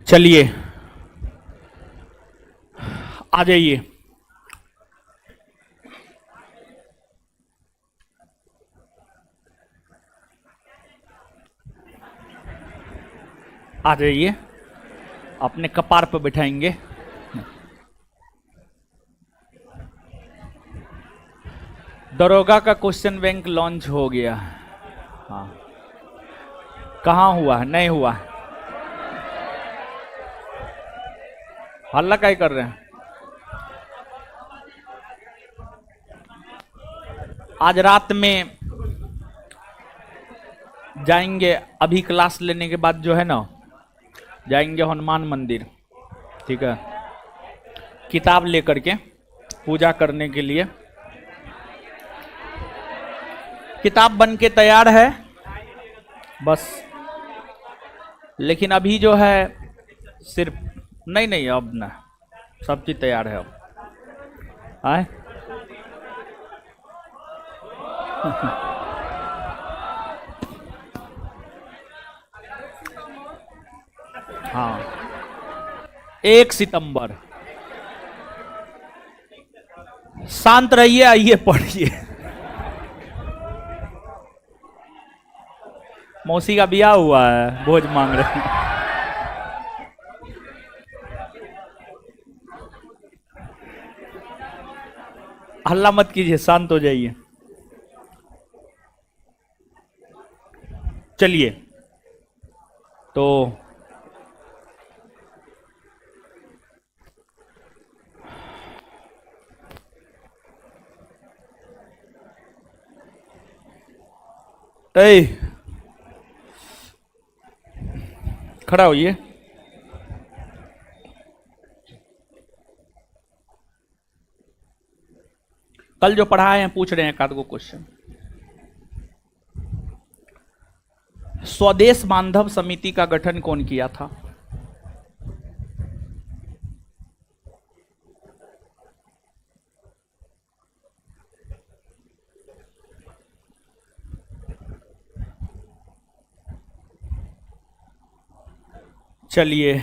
चलिए आ जाइए। आ जाइए, अपने कपार पर बिठाएंगे। दरोगा का क्वेश्चन बैंक लॉन्च हो गया। हाँ, कहाँ हुआ? नहीं हुआ। हल्ला क्या कर रहे हैं? आज रात में जाएंगे, अभी क्लास लेने के बाद जो है ना, जाएंगे हनुमान मंदिर, ठीक है, किताब लेकर के पूजा करने के लिए। किताब बन के तैयार है बस, लेकिन अभी जो है सिर्फ नहीं नहीं, अब ना सब चीज तैयार है अब। आए हाँ, 1 सितंबर। शांत रहिए, आइए पढ़िए। मौसी का ब्याह हुआ है, भोज मांग रहे हैं। हल्ला मत कीजिए, शांत हो जाइए। चलिए तो खड़ा होइए। कल जो पढ़ाए हैं पूछ रहे हैं एक आध गो क्वेश्चन। स्वदेश बांधव समिति का गठन कौन किया था? चलिए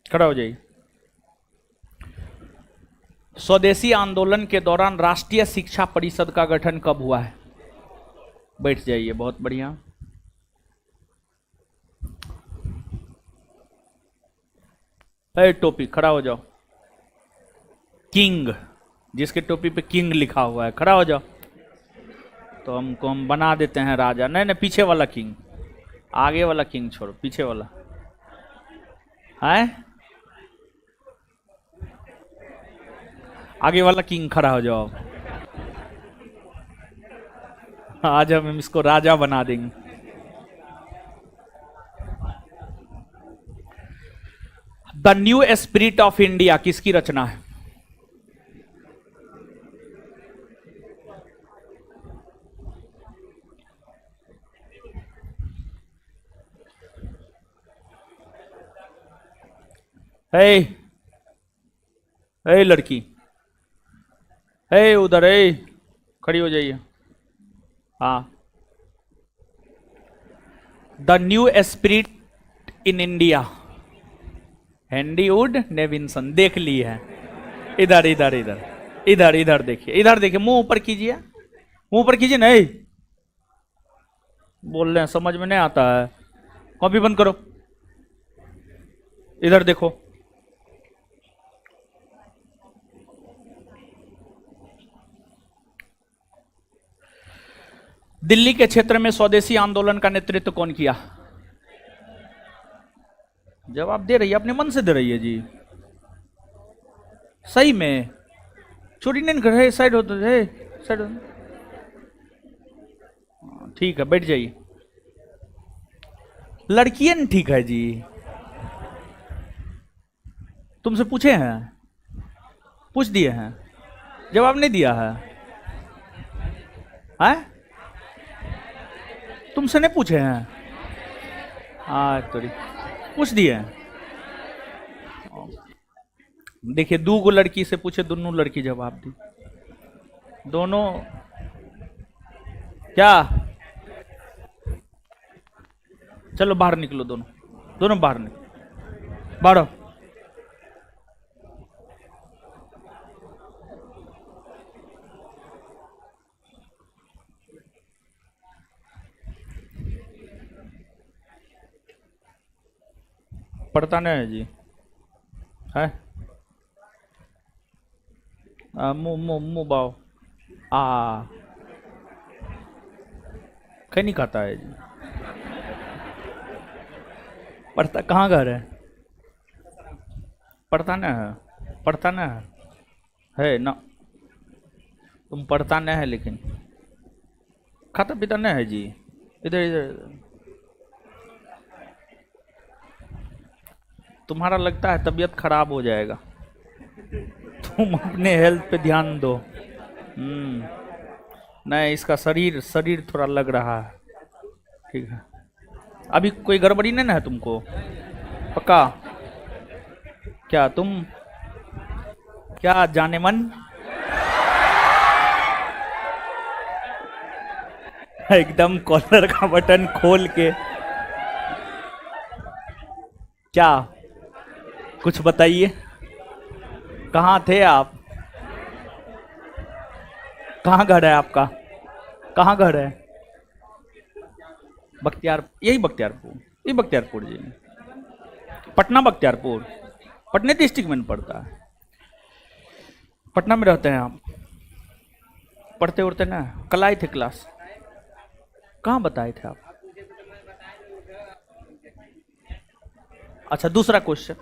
खड़ा हो जाइए। स्वदेशी आंदोलन के दौरान राष्ट्रीय शिक्षा परिषद का गठन कब हुआ है? बैठ जाइए, बहुत बढ़िया। टोपी खड़ा हो जाओ। किंग, जिसके टोपी पे किंग लिखा हुआ है, खड़ा हो जाओ। तो हम बना देते हैं राजा। नहीं नहीं, पीछे वाला किंग, आगे वाला किंग छोड़ो, पीछे वाला है। आगे वाला किंग खड़ा हो जाओ। आज हम इसको राजा बना देंगे। The new spirit of India किसकी रचना है? लड़की, उधर खड़ी हो जाइए। हाँ, the new spirit in India, Henry Wood Nevinson. देख ली है। इधर इधर इधर इधर इधर देखिए, इधर देखिए, मुंह ऊपर कीजिए, मुंह ऊपर कीजिए। नहीं बोल रहे हैं, समझ में नहीं आता है। कॉपी बंद करो, इधर देखो। दिल्ली के क्षेत्र में स्वदेशी आंदोलन का नेतृत्व कौन किया? जवाब दे रही है, अपने मन से दे रही है जी, सही में। चोरी नहीं कर रहे, साइड होते है, साइड हो। ठीक है, बैठ जाइए। लड़कियां ठीक है जी, तुमसे पूछे हैं, पूछ दिए हैं, जवाब नहीं दिया है, हैं? तुमसे नहीं पूछे हैं? तो पूछ दिए हैं। देखिए, दो गो लड़की से पूछे, दोनों लड़की जवाब दी, दोनों क्या? चलो बाहर निकलो, दोनों दोनों बाहर निकलो, बाहर। पढ़ता नहीं है जी, है? मुंह बाओ कहीं नहीं खाता है जी। पढ़ता कहाँ घर है? पढ़ता नहीं है, पढ़ता नहीं है ना? तुम पढ़ता नहीं है लेकिन खाता पीता नहीं है जी। इधर इधर तुम्हारा लगता है तबीयत खराब हो जाएगा, तुम अपने हेल्थ पे ध्यान दो। नहीं, इसका शरीर थोड़ा लग रहा है, ठीक है। अभी कोई गड़बड़ी नहीं ना है तुमको? पक्का? क्या तुम क्या जाने मन? एकदम कॉलर का बटन खोल के, क्या कुछ बताइए, कहाँ थे आप? कहाँ घर है आपका? कहाँ घर है? यही बख्तियारपुर जी, पटना बख्तियारपुर, पटने डिस्ट्रिक्ट में पड़ता है। पटना में रहते हैं आप? पढ़ते उड़ते ना? कल आए थे क्लास, कहाँ बताए थे आप? अच्छा, दूसरा क्वेश्चन,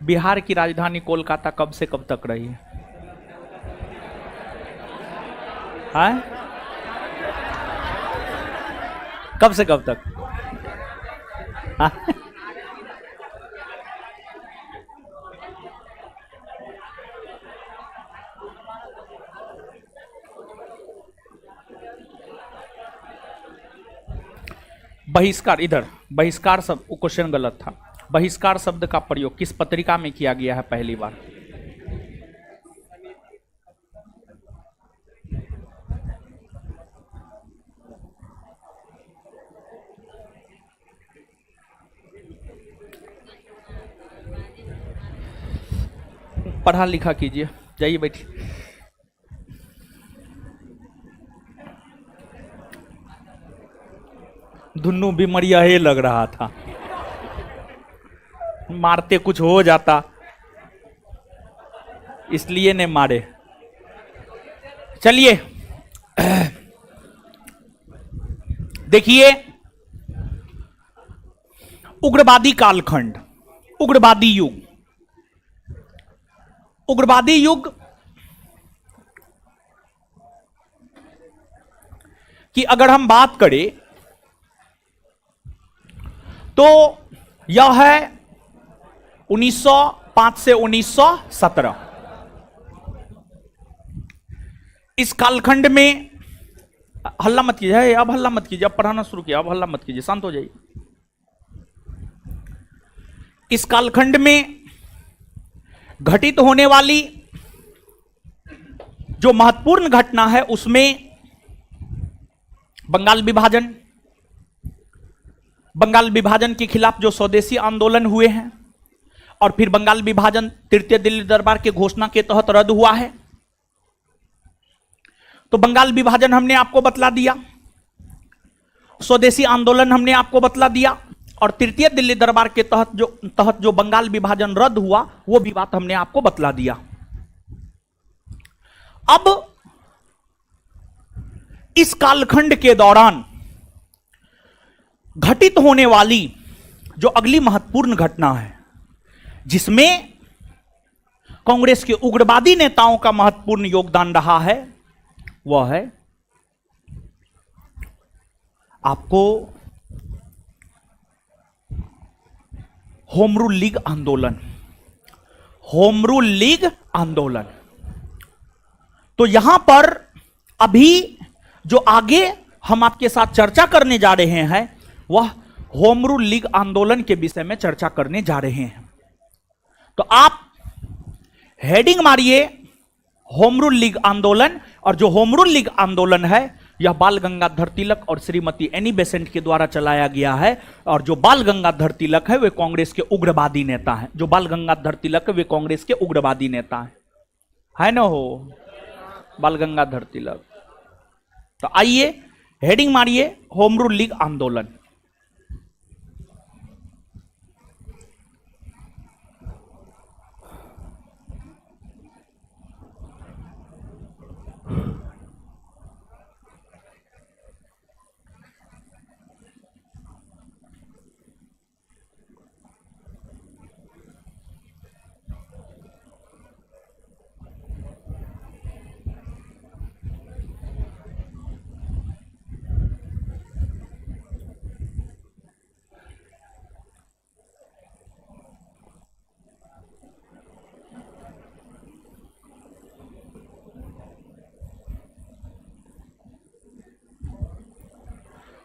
बिहार की राजधानी कोलकाता कब से कब तक रही है? कब से कब तक? हाँ? बहिष्कार, इधर बहिष्कार शब्द, क्वेश्चन गलत था। बहिष्कार शब्द का प्रयोग किस पत्रिका में किया गया है पहली बार? पढ़ा लिखा कीजिए, जाइए बैठिए। दुन्नू बीमारियां ही लग रहा था, मारते कुछ हो जाता इसलिए ने मारे। चलिए देखिए, उग्रवादी कालखंड, उग्रवादी युग, उग्रवादी युग की अगर हम बात करें तो यह है 1905 से 1917। इस कालखंड में, हल्ला मत कीजिए, अब हल्ला मत कीजिए, अब पढ़ाना शुरू किया, अब हल्ला मत कीजिए, शांत हो जाइए। इस कालखंड में घटित होने वाली जो महत्वपूर्ण घटना है उसमें बंगाल विभाजन, बंगाल विभाजन के खिलाफ जो स्वदेशी आंदोलन हुए हैं, और फिर बंगाल विभाजन तृतीय दिल्ली दरबार के घोषणा के तहत रद्द हुआ है। तो बंगाल विभाजन हमने आपको बतला दिया, स्वदेशी आंदोलन हमने आपको बतला दिया, और तृतीय दिल्ली दरबार के तहत जो बंगाल विभाजन रद्द हुआ, वो भी बात हमने आपको बतला दिया। अब इस कालखंड के दौरान घटित होने वाली जो अगली महत्वपूर्ण घटना है, जिसमें कांग्रेस के उग्रवादी नेताओं का महत्वपूर्ण योगदान रहा है, वह है आपको होम रूल लीग आंदोलन। होम रूल लीग आंदोलन। तो यहां पर अभी जो आगे हम आपके साथ चर्चा करने जा रहे हैं, वह होम रूल लीग आंदोलन के विषय में चर्चा करने जा रहे हैं। तो आप हेडिंग मारिए होम रूल लीग आंदोलन, और जो होम रूल लीग आंदोलन है, यह बाल गंगाधर तिलक और श्रीमती एनी बेसेंट के द्वारा चलाया गया है। और जो बाल गंगाधर तिलक है, वे कांग्रेस के उग्रवादी नेता हैं। जो बाल गंगाधर तिलक है, वे कांग्रेस के उग्रवादी नेता हैं, है ना हो बाल गंगाधर तिलक। तो आइए हेडिंग मारिए होम रूल लीग आंदोलन।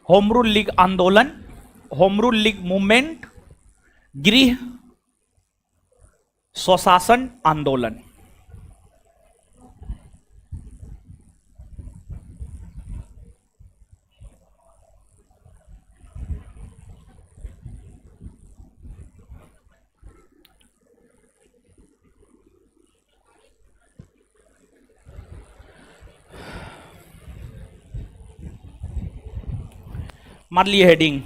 होम रूल लीग आंदोलन, होम रूल लीग मूवमेंट, गृह स्वशासन आंदोलन। मार लिए हेडिंग।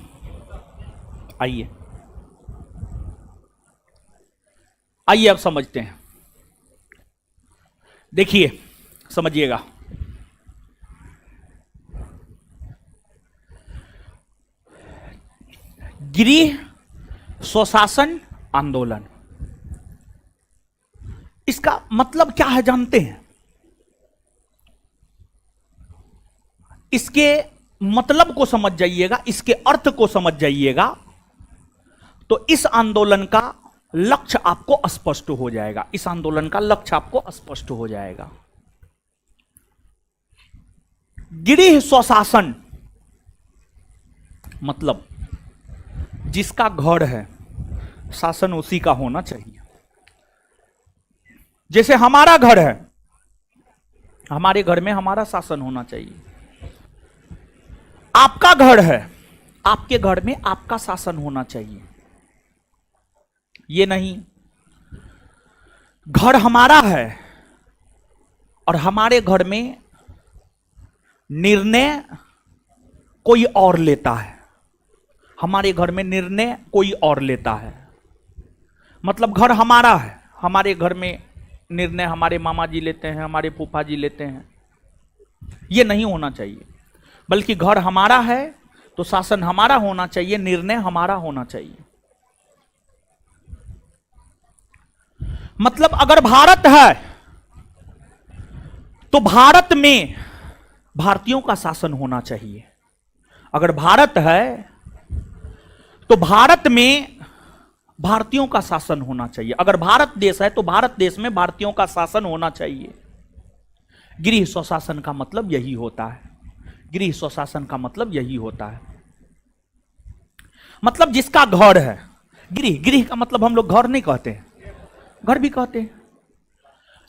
आइए आइए अब समझते हैं। देखिए समझिएगा, गृह स्वशासन आंदोलन, इसका मतलब क्या है जानते हैं? इसके मतलब को समझ जाइएगा, इसके अर्थ को समझ जाइएगा, तो इस आंदोलन का लक्ष्य आपको स्पष्ट हो जाएगा। इस आंदोलन का लक्ष्य आपको स्पष्ट हो जाएगा। गृह स्वशासन मतलब जिसका घर है, शासन उसी का होना चाहिए। जैसे हमारा घर है, हमारे घर में हमारा शासन होना चाहिए। आपका घर है, आपके घर में आपका शासन होना चाहिए। ये नहीं घर हमारा है और हमारे घर में निर्णय कोई और लेता है, हमारे घर में निर्णय कोई और लेता है। मतलब घर हमारा है, हमारे घर में निर्णय हमारे मामा जी लेते हैं, हमारे फूफा जी लेते हैं। ये नहीं होना चाहिए, बल्कि घर हमारा है तो शासन हमारा होना चाहिए, निर्णय हमारा होना चाहिए। मतलब अगर भारत है तो भारत में भारतीयों का शासन होना चाहिए। अगर भारत है तो भारत में भारतीयों का शासन होना चाहिए। अगर भारत देश है तो भारत देश में भारतीयों का शासन होना चाहिए। गृह स्वशासन का मतलब यही होता है। गृह स्वशासन का मतलब यही होता है। मतलब जिसका घर है, गृह का मतलब हम लोग घर नहीं कहते हैं, घर भी कहते हैं।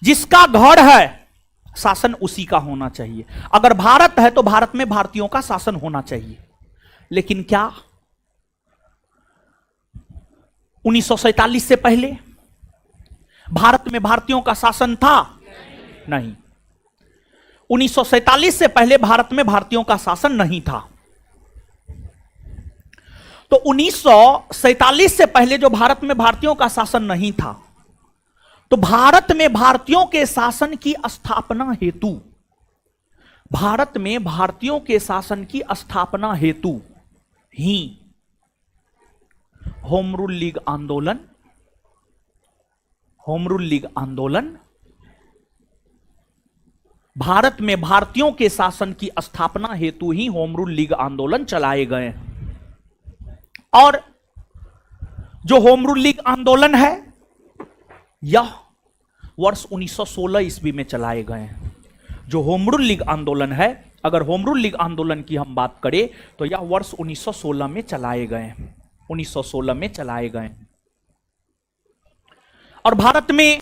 जिसका घर है शासन उसी का होना चाहिए। अगर भारत है तो भारत में भारतीयों का शासन होना चाहिए। लेकिन क्या 1947 से पहले भारत में भारतीयों का शासन था? नहीं। 1947 से पहले भारत में भारतीयों का शासन नहीं था। तो 1947 से पहले जो भारत में भारतीयों का शासन नहीं था, तो भारत में भारतीयों के शासन की स्थापना हेतु, भारत में भारतीयों के शासन की स्थापना हेतु ही होम रूल लीग आंदोलन, होम रूल लीग आंदोलन, भारत में भारतीयों के शासन की स्थापना हेतु ही होम रूल लीग आंदोलन चलाए गए। और जो होम रूल लीग आंदोलन है यह वर्ष 1916 ईस्वी में चलाए गए हैं। जो होम रूल लीग आंदोलन है, अगर होम रूल लीग आंदोलन की हम बात करें तो यह वर्ष 1916 में चलाए गए हैं, 1916 में चलाए गए। और भारत में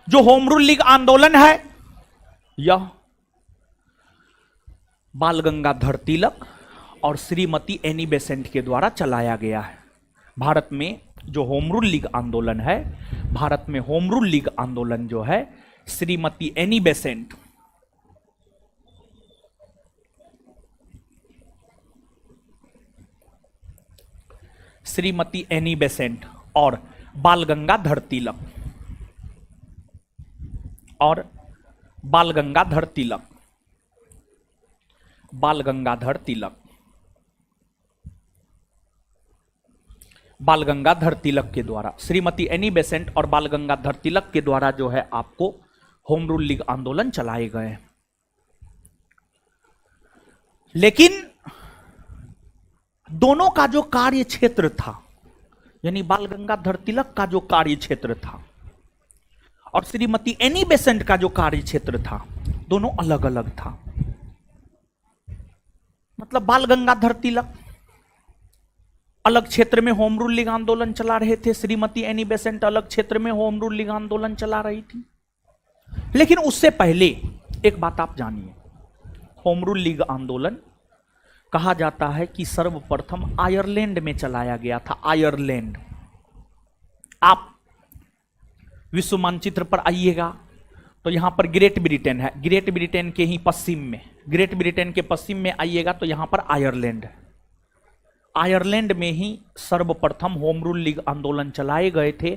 जो होम रूल लीग आंदोलन है यह बाल गंगाधर तिलक और श्रीमती एनी बेसेंट के द्वारा चलाया गया है। भारत में जो होम रूल लीग आंदोलन है, भारत में होम रूल लीग आंदोलन जो है Shrimati Annie Besant, Shrimati Annie Besant और बाल गंगाधर तिलक, और बाल गंगाधर तिलक, बाल गंगाधर तिलक, बाल गंगाधर तिलक के द्वारा, श्रीमती एनी बेसेंट और बाल गंगाधर तिलक के द्वारा जो है आपको होम रूल लीग आंदोलन चलाए गए। लेकिन दोनों का जो कार्य क्षेत्र था, यानी बाल गंगाधर तिलक का जो कार्य क्षेत्र था और श्रीमती एनी बेसेंट का जो कार्य क्षेत्र था, दोनों अलग अलग था। मतलब बाल गंगाधर तिलक अलग क्षेत्र में होम रूल लीग आंदोलन चला रहे थे, श्रीमती एनी बेसेंट अलग क्षेत्र में होम रूल लीग आंदोलन चला रही थी। लेकिन उससे पहले एक बात आप जानिए, होम रूल लीग आंदोलन कहा जाता है कि सर्वप्रथम आयरलैंड में चलाया गया था। आयरलैंड, आप विश्व मानचित्र पर आइएगा तो यहां पर ग्रेट ब्रिटेन है, ग्रेट ब्रिटेन के ही पश्चिम में, ग्रेट ब्रिटेन के पश्चिम में आइएगा तो यहां पर आयरलैंड है। आयरलैंड में ही सर्वप्रथम होम रूल लीग आंदोलन चलाए गए थे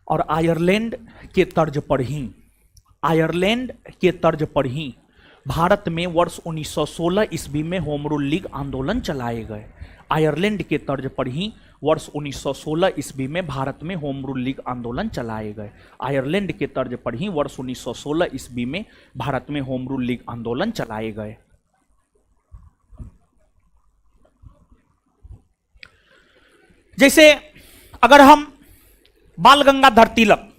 और आयरलैंड के तर्ज पर ही, आयरलैंड के तर्ज पर ही भारत में वर्ष 1916 ईस्वी में होम रूल लीग आंदोलन चलाए गए। आयरलैंड के तर्ज पर ही वर्ष 1916 ईस्वी में भारत में होम रूल लीग आंदोलन चलाए गए। आयरलैंड के तर्ज पर ही वर्ष 1916 ईस्वी में भारत में होम रूल लीग आंदोलन चलाए गए। जैसे अगर हम बाल गंगाधर तिलक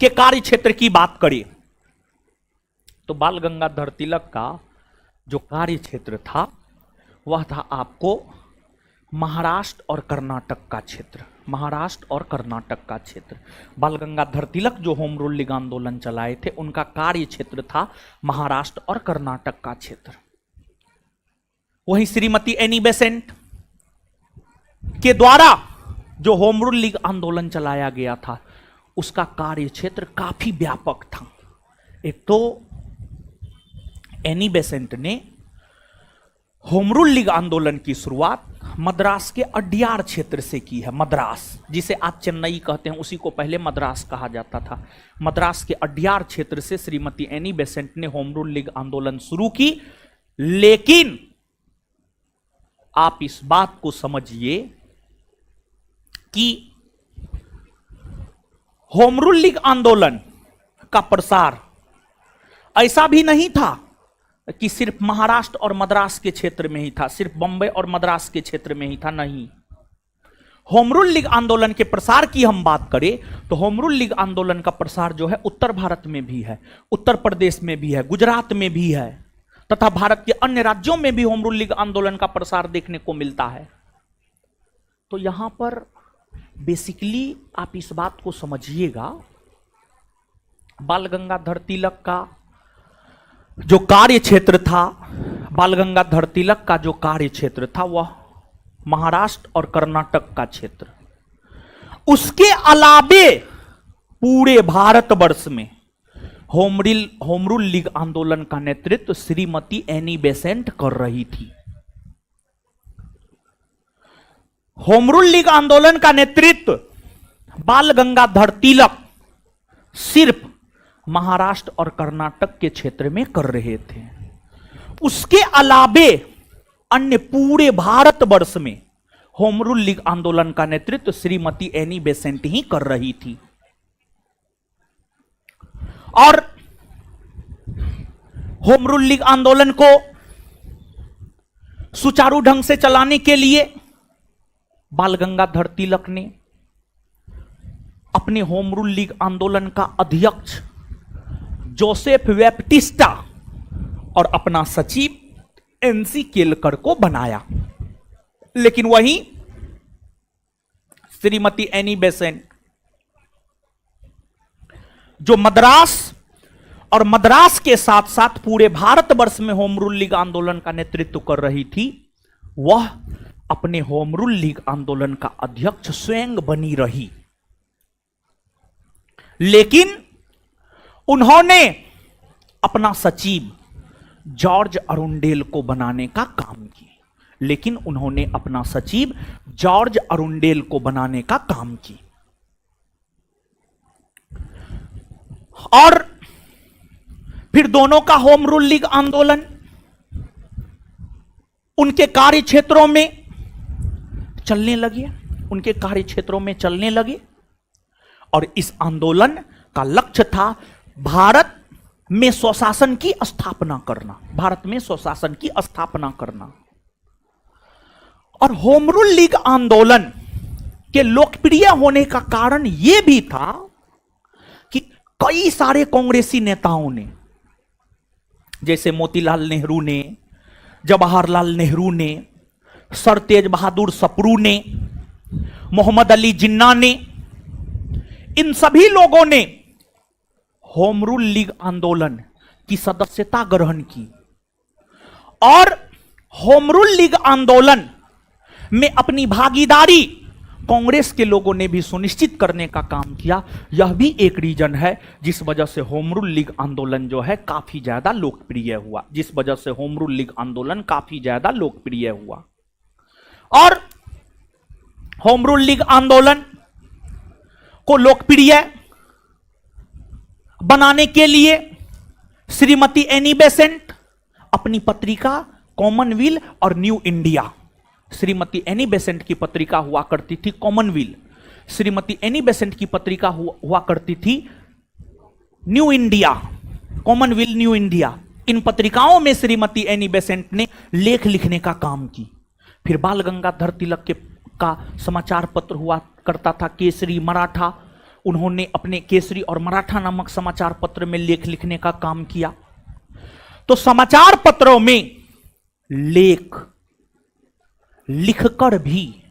के कार्य क्षेत्र की बात करें तो बाल गंगाधर तिलक का जो कार्य क्षेत्र था वह था आपको महाराष्ट्र और कर्नाटक का क्षेत्र, महाराष्ट्र और कर्नाटक का क्षेत्र। बाल गंगाधर तिलक जो होम रूल लीग आंदोलन चलाए थे उनका कार्य क्षेत्र था महाराष्ट्र और कर्नाटक का क्षेत्र। वहीं श्रीमती एनी बेसेंट के द्वारा जो होम रूल लीग आंदोलन चलाया गया था उसका कार्य क्षेत्र काफी व्यापक था। एक तो एनी बेसेंट ने होम रूल लीग आंदोलन की शुरुआत मद्रास के अड्यार क्षेत्र से की है। मद्रास, जिसे आज चेन्नई कहते हैं, उसी को पहले मद्रास कहा जाता था। मद्रास के अड्यार क्षेत्र से श्रीमती एनी बेसेंट ने होम रूल लीग आंदोलन शुरू की। लेकिन आप इस बात को समझिए कि होम रूल लीग आंदोलन का प्रसार ऐसा भी नहीं था कि सिर्फ महाराष्ट्र और मद्रास के क्षेत्र में ही था, सिर्फ बंबई और मद्रास के क्षेत्र में ही था, नहीं। होम रूल लीग आंदोलन के प्रसार की हम बात करें तो होम रूल लीग आंदोलन का प्रसार जो है उत्तर भारत में भी है, उत्तर प्रदेश में भी है, गुजरात में भी है, तथा भारत के अन्य राज्यों में भी होम रूल लीग आंदोलन का प्रसार देखने को मिलता है। तो यहां पर बेसिकली आप इस बात को समझिएगा, बाल गंगाधर तिलक का जो कार्य क्षेत्र था, बाल गंगाधर तिलक का जो कार्य क्षेत्र था वह महाराष्ट्र और कर्नाटक का क्षेत्र। उसके अलावे पूरे भारतवर्ष में होम रूल लीग आंदोलन का नेतृत्व श्रीमती एनी बेसेंट कर रही थी। होम रूल लीग आंदोलन का नेतृत्व बाल गंगाधर तिलक सिर्फ महाराष्ट्र और कर्नाटक के क्षेत्र में कर रहे थे। उसके अलावे अन्य पूरे भारतवर्ष में होम रूल लीग आंदोलन का नेतृत्व श्रीमती एनी बेसेंट ही कर रही थी। और होम रूल लीग आंदोलन को सुचारू ढंग से चलाने के लिए बाल गंगाधर तिलक ने अपने होम रूल लीग आंदोलन का अध्यक्ष जोसेफ वेप्टिस्टा और अपना सचिव एनसी केलकर को बनाया। लेकिन वहीं श्रीमती एनी बेसेंट जो मद्रास के साथ साथ पूरे भारतवर्ष में होम रूल लीग आंदोलन का नेतृत्व कर रही थी, वह अपने होम रूल लीग आंदोलन का अध्यक्ष स्वयं बनी रही। लेकिन उन्होंने अपना सचिव जॉर्ज अरुंडेल को बनाने का काम किया। और फिर दोनों का होम रूल लीग आंदोलन उनके कार्य क्षेत्रों में चलने लगे और इस आंदोलन का लक्ष्य था भारत में स्वशासन की स्थापना करना। और होम रूल लीग आंदोलन के लोकप्रिय होने का कारण यह भी था कि कई सारे कांग्रेसी नेताओं ने, जैसे मोतीलाल नेहरू ने, जवाहरलाल नेहरू ने, सर तेज बहादुर सप्रू ने, मोहम्मद अली जिन्ना ने, इन सभी लोगों ने होम रूल लीग आंदोलन की सदस्यता ग्रहण की और होम रूल लीग आंदोलन में अपनी भागीदारी कांग्रेस के लोगों ने भी सुनिश्चित करने का काम किया। यह भी एक रीजन है जिस वजह से होम रूल लीग आंदोलन जो है काफी ज्यादा लोकप्रिय हुआ। और होम रूल लीग आंदोलन को लोकप्रिय बनाने के लिए श्रीमती एनी बेसेंट अपनी पत्रिका कॉमनवेल्थ और new India, Shrimati Annie Besant की पत्रिका हुआ करती थी कॉमनवेल्थ, श्रीमती एनी बेसेंट की पत्रिका हुआ करती थी New India, Commonwealth New India. इन पत्रिकाओं में श्रीमती एनी बेसेंट ने लेख लिखने का काम की। फिर बाल गंगाधर तिलक का समाचार पत्र हुआ करता था केसरी मराठा, उन्होंने अपने केसरी और मराठा नामक समाचार पत्र में लेख लिखने का काम किया। तो समाचार पत्रों में लेख लिखकर भी,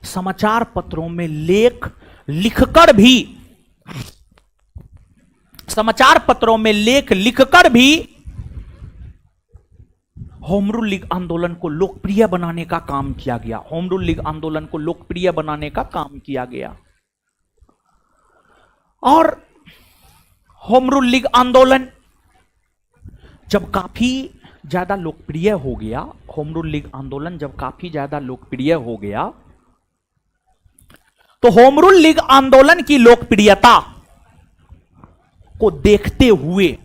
समाचार पत्रों में लेख लिखकर भी होम रूल लीग आंदोलन को लोकप्रिय बनाने का काम किया गया। और होम रूल लीग आंदोलन जब काफी ज्यादा लोकप्रिय हो गया, तो होम रूल लीग आंदोलन की लोकप्रियता को देखते हुए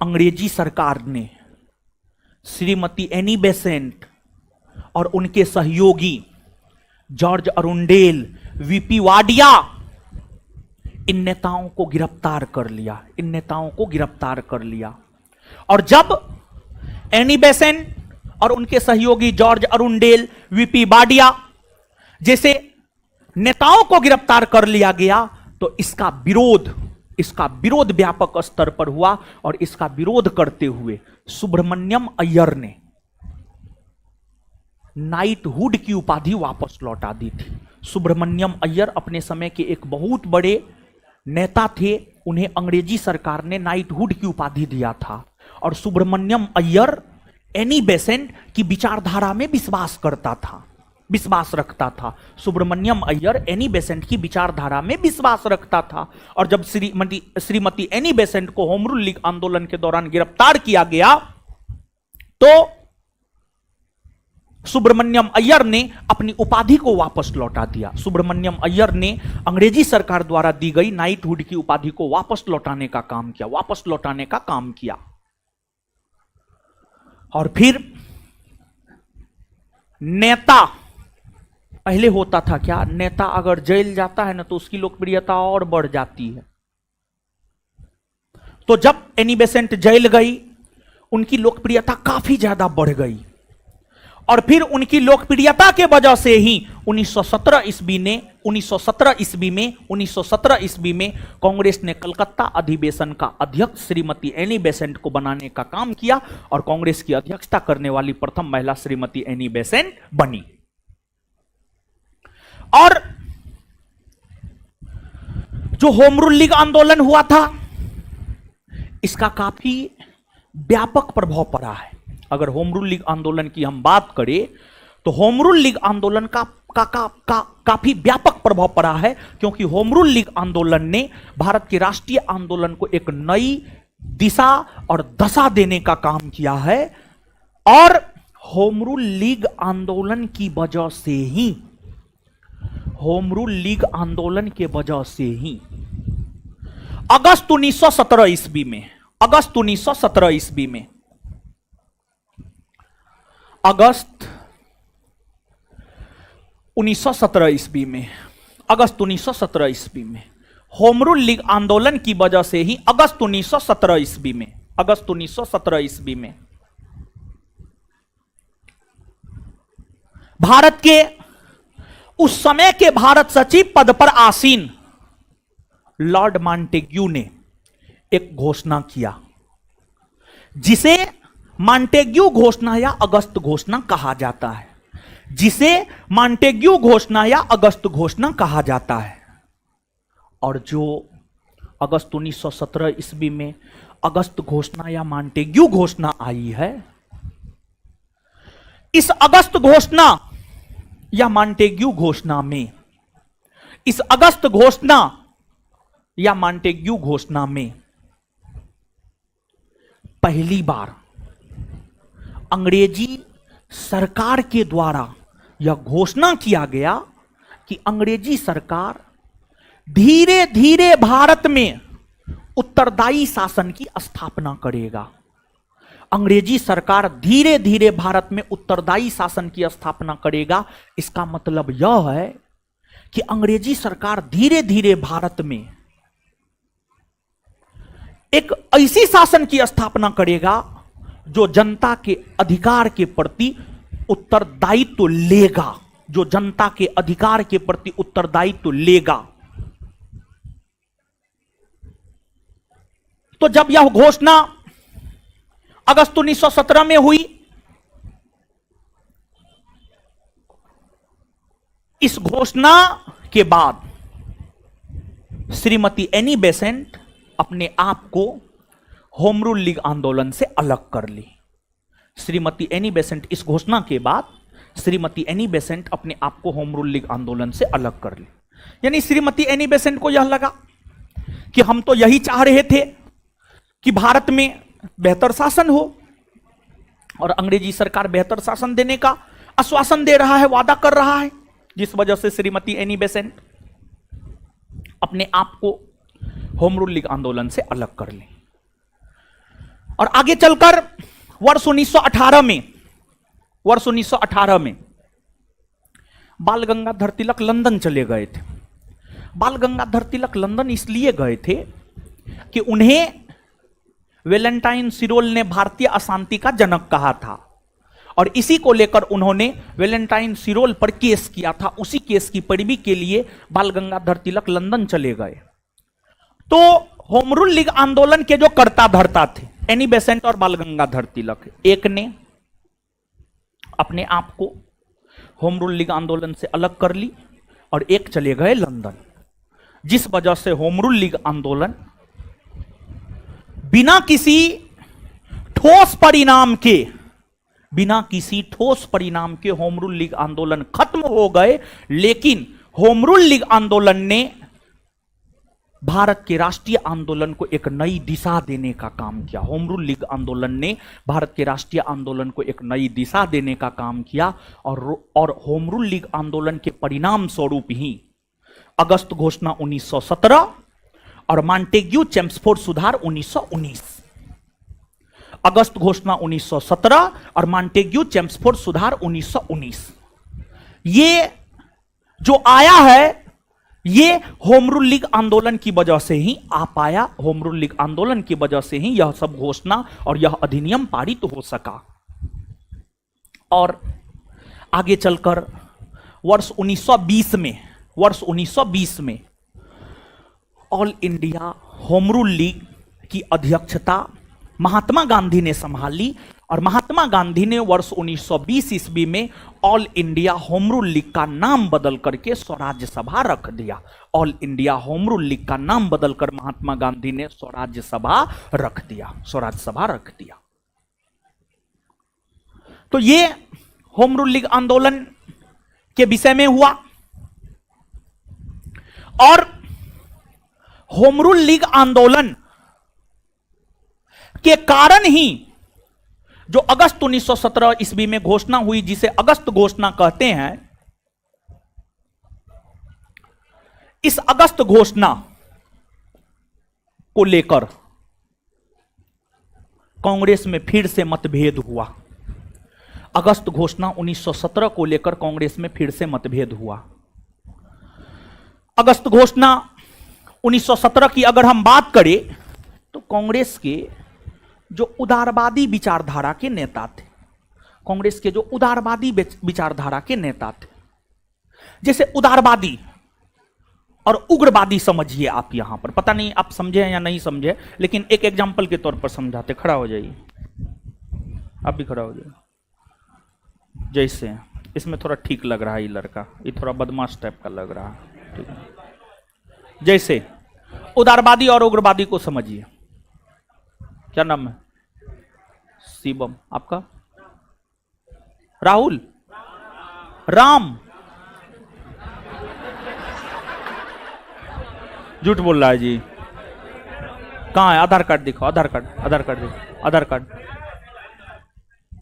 अंग्रेजी सरकार ने श्रीमती एनी बेसेंट और उनके सहयोगी जॉर्ज अरुंडेल, वीपी वाडिया, इन नेताओं को गिरफ्तार कर लिया। और जब एनी बेसेंट और उनके सहयोगी जॉर्ज अरुंडेल, वीपी वाडिया जैसे नेताओं को गिरफ्तार कर लिया गया, तो इसका विरोध व्यापक स्तर पर हुआ। और इसका विरोध करते हुए सुब्रमण्यम अय्यर ने नाइटहुड की उपाधि वापस लौटा दी थी। सुब्रमण्यम अय्यर अपने समय के एक बहुत बड़े नेता थे, उन्हें अंग्रेजी सरकार ने नाइटहुड की उपाधि दिया था। और सुब्रमण्यम अय्यर एनी बेसेंट की विचारधारा में विश्वास रखता था। सुब्रमण्यम अय्यर एनी बेसेंट की विचारधारा में विश्वास रखता था। और जब श्रीमती एनी बेसेंट को होम रूल लीग आंदोलन के दौरान गिरफ्तार किया गया, तो सुब्रमण्यम अय्यर ने अपनी उपाधि को वापस लौटा दिया। सुब्रमण्यम अय्यर ने अंग्रेजी सरकार द्वारा दी गई नाइटहुड की उपाधि को वापस लौटाने का काम किया, वापस लौटाने का काम किया। और फिर नेता, पहले होता था क्या, नेता अगर जेल जाता है ना तो उसकी लोकप्रियता और बढ़ जाती है। तो जब एनी बेसेंट जेल गई, उनकी लोकप्रियता काफी ज्यादा बढ़ गई। और फिर उनकी लोकप्रियता के वजह से ही 1917 ईस्वी में कांग्रेस ने कलकत्ता अधिवेशन का अध्यक्ष श्रीमती एनी बेसेंट को बनाने का काम किया और कांग्रेस की अध्यक्षता करने वाली प्रथम महिला श्रीमती एनी बेसेंट बनी। और जो होम रूल लीग आंदोलन हुआ था, इसका काफी व्यापक प्रभाव पड़ा है। अगर होम रूल लीग आंदोलन की हम बात करें तो होम रूल लीग आंदोलन का काफी व्यापक प्रभाव पड़ा है, क्योंकि होम रूल लीग आंदोलन ने भारत के राष्ट्रीय आंदोलन को एक नई दिशा और दशा देने का काम किया है। और होम रूल लीग आंदोलन की वजह से ही, होम रूल लीग आंदोलन के वजह से ही अगस्त 1917 ईस्वी में, अगस्त 1917 ईस्वी में, अगस्त 1917 ईस्वी में, अगस्त 1917 ईस्वी में होम रूल लीग आंदोलन की वजह से ही अगस्त 1917 ईस्वी में, अगस्त 1917 ईस्वी में भारत के उस समय के भारत सचिव पद पर आसीन लॉर्ड मॉन्टेग्यू ने एक घोषणा किया, जिसे मॉन्टेग्यू घोषणा या अगस्त घोषणा कहा जाता है, जिसे मॉन्टेग्यू घोषणा या अगस्त घोषणा कहा जाता है। और जो अगस्त 1917 ईस्वी में अगस्त घोषणा या मॉन्टेग्यू घोषणा आई है, इस अगस्त घोषणा या मॉन्टेग्यू घोषणा में, इस अगस्त घोषणा या मॉन्टेग्यू घोषणा में पहली बार अंग्रेजी सरकार के द्वारा यह घोषणा किया गया कि अंग्रेजी सरकार धीरे धीरे भारत में उत्तरदायी शासन की स्थापना करेगा। अंग्रेजी सरकार धीरे धीरे भारत में उत्तरदायी शासन की स्थापना करेगा। इसका मतलब यह है कि अंग्रेजी सरकार धीरे धीरे भारत में एक ऐसी शासन की स्थापना करेगा जो जनता के अधिकार के प्रति उत्तरदायित्व लेगा, जो जनता के अधिकार के प्रति उत्तरदायित्व लेगा। तो जब यह घोषणा अगस्त 1917 में हुई, इस घोषणा के बाद श्रीमती एनी बेसेंट अपने आप को होम रूल लीग आंदोलन से अलग कर ली। श्रीमती एनी बेसेंट, इस घोषणा के बाद श्रीमती एनी बेसेंट अपने आप को होम रूल लीग आंदोलन से अलग कर ली। यानी श्रीमती एनी बेसेंट को यह लगा कि हम तो यही चाह रहे थे कि भारत में बेहतर शासन हो, और अंग्रेजी सरकार बेहतर शासन देने का आश्वासन दे रहा है, वादा कर रहा है, जिस वजह से श्रीमती एनी बेसेंट अपने आप को होम रूल लीग आंदोलन से अलग कर ली। और आगे चलकर वर्ष 1918 में बाल गंगाधर तिलक लंदन चले गए थे। बाल गंगाधर तिलक लंदन इसलिए गए थे कि उन्हें वेलेंटाइन सिरोल ने भारतीय अशांति का जनक कहा था, और इसी को लेकर उन्होंने वेलेंटाइन सिरोल पर केस किया था। उसी केस की पैरवी के लिए बाल गंगाधर तिलक लंदन चले गए। तो होम रूल लीग आंदोलन के जो कर्ता धर्ता थे, एनी बेसेंट और बाल गंगाधर तिलक, एक ने अपने आप को होम रूल लीग आंदोलन से अलग कर ली और एक चले गए लंदन, जिस वजह से होम रूल लीग आंदोलन बिना किसी ठोस परिणाम के होम रूल लीग आंदोलन खत्म हो गए। लेकिन होम रूल लीग आंदोलन ने भारत के राष्ट्रीय आंदोलन को एक नई दिशा देने का काम किया। होम रूल लीग आंदोलन ने भारत के राष्ट्रीय आंदोलन को एक नई दिशा देने का काम किया और होम रूल लीग आंदोलन के परिणाम स्वरूप ही अगस्त घोषणा 1917 और मॉन्टेग्यू चेम्सफोर्ड सुधार 1919, अगस्त घोषणा 1917 और मॉन्टेग्यू चेम्सफोर्ड सुधार 1919, ये जो आया है ये होम रूल लीग आंदोलन की वजह से ही आ पाया। होम रूल लीग आंदोलन की वजह से ही यह सब घोषणा और यह अधिनियम पारित हो सका। और आगे चलकर वर्ष 1920 में all India home rule league की अध्यक्षता महात्मा गांधी ने संभाली और महात्मा गांधी ने वर्ष 1920 ईस्वी में all India home rule league का नाम बदल करके स्वराज्य सभा रख दिया। All India home rule league का नाम बदलकर महात्मा गांधी ने स्वराज्य सभा रख दिया, स्वराज्य सभा रख दिया। तो ये होम रूल लीग आंदोलन के विषय में हुआ। और होम रूल लीग आंदोलन के कारण ही जो अगस्त 1917 ईस्वी में घोषणा हुई, जिसे अगस्त घोषणा कहते हैं, इस अगस्त घोषणा को लेकर कांग्रेस में फिर से मतभेद हुआ। अगस्त घोषणा 1917 को लेकर कांग्रेस में फिर से मतभेद हुआ। अगस्त घोषणा 1917 की अगर हम बात करें तो कांग्रेस के जो उदारवादी विचारधारा के नेता थे, कांग्रेस के जो उदारवादी विचारधारा के नेता थे, जैसे उदारवादी और उग्रवादी समझिए आप यहां पर, पता नहीं आप समझे या नहीं समझे, लेकिन एक एग्जांपल के तौर पर समझाते। खड़ा हो जाइए, आप भी खड़ा हो जाइए। जैसे इसमें थोड़ा ठीक लग रहा है ये लड़का, ये थोड़ा बदमाश टाइप का लग रहा है, ठीक है। जैसे उदारवादी और उग्रवादी को समझिए। क्या नाम है? शिवम। आपका? राहुल? राम? झूठ बोल रहा है जी। कहाँ है? आधार कार्ड दिखाओ, आधार कार्ड, आधार कार्ड दिखाओ, आधार कार्ड,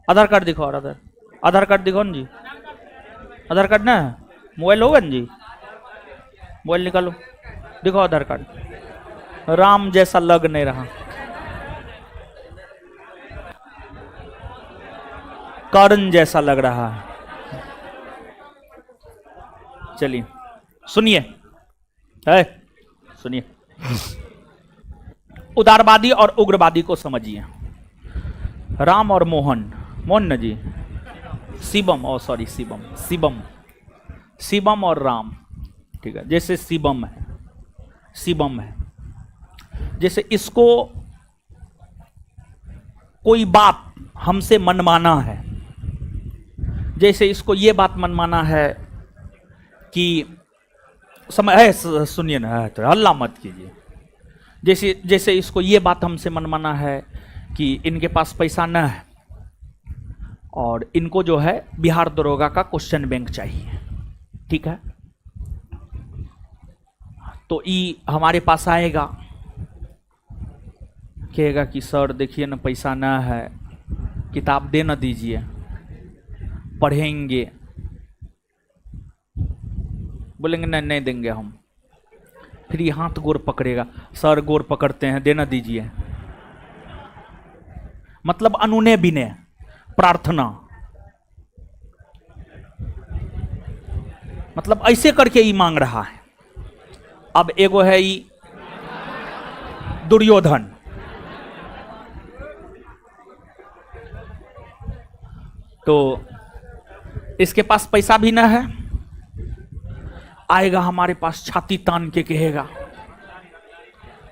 आधार कार्ड दिखाओ, आधार कार्ड दिखाओ ना जी। आधार कार्ड ना है? मोबाइल होगा ना जी? मोबाइल निकालो, दिखाओ आधार कार्ड। राम जैसा लग नहीं रहा, कर्ण जैसा लग रहा है। चलिए सुनिए, है सुनिए, उदारवादी और उग्रवादी को समझिए। राम और मोहन, मोहन न जी, शिवम, ओ सॉरी शिवम, शिवम, शिवम और राम, ठीक है। जैसे शिवम है, शिवम है, जैसे इसको कोई बात हमसे मनमाना है, जैसे इसको ये बात मनमाना है कि समय, सुनिए ना, तो हल्ला मत कीजिए। जैसे इसको ये बात हमसे मनमाना है कि इनके पास पैसा न है और इनको जो है बिहार दरोगा का क्वेश्चन बैंक चाहिए, ठीक है। तो ये हमारे पास आएगा, कहेगा कि सर देखिए ना पैसा ना है, किताब दे ना दीजिए, पढ़ेंगे। बोलेंगे नहीं नहीं देंगे हम। फिर ये हाथ गोर पकड़ेगा, सर गोर पकड़ते हैं, देना दीजिए। मतलब अनुनय विनय, प्रार्थना, मतलब ऐसे करके ये मांग रहा है। अब एगो है ये दुर्योधन, तो इसके पास पैसा भी ना है, आएगा हमारे पास छाती तान के कहेगा,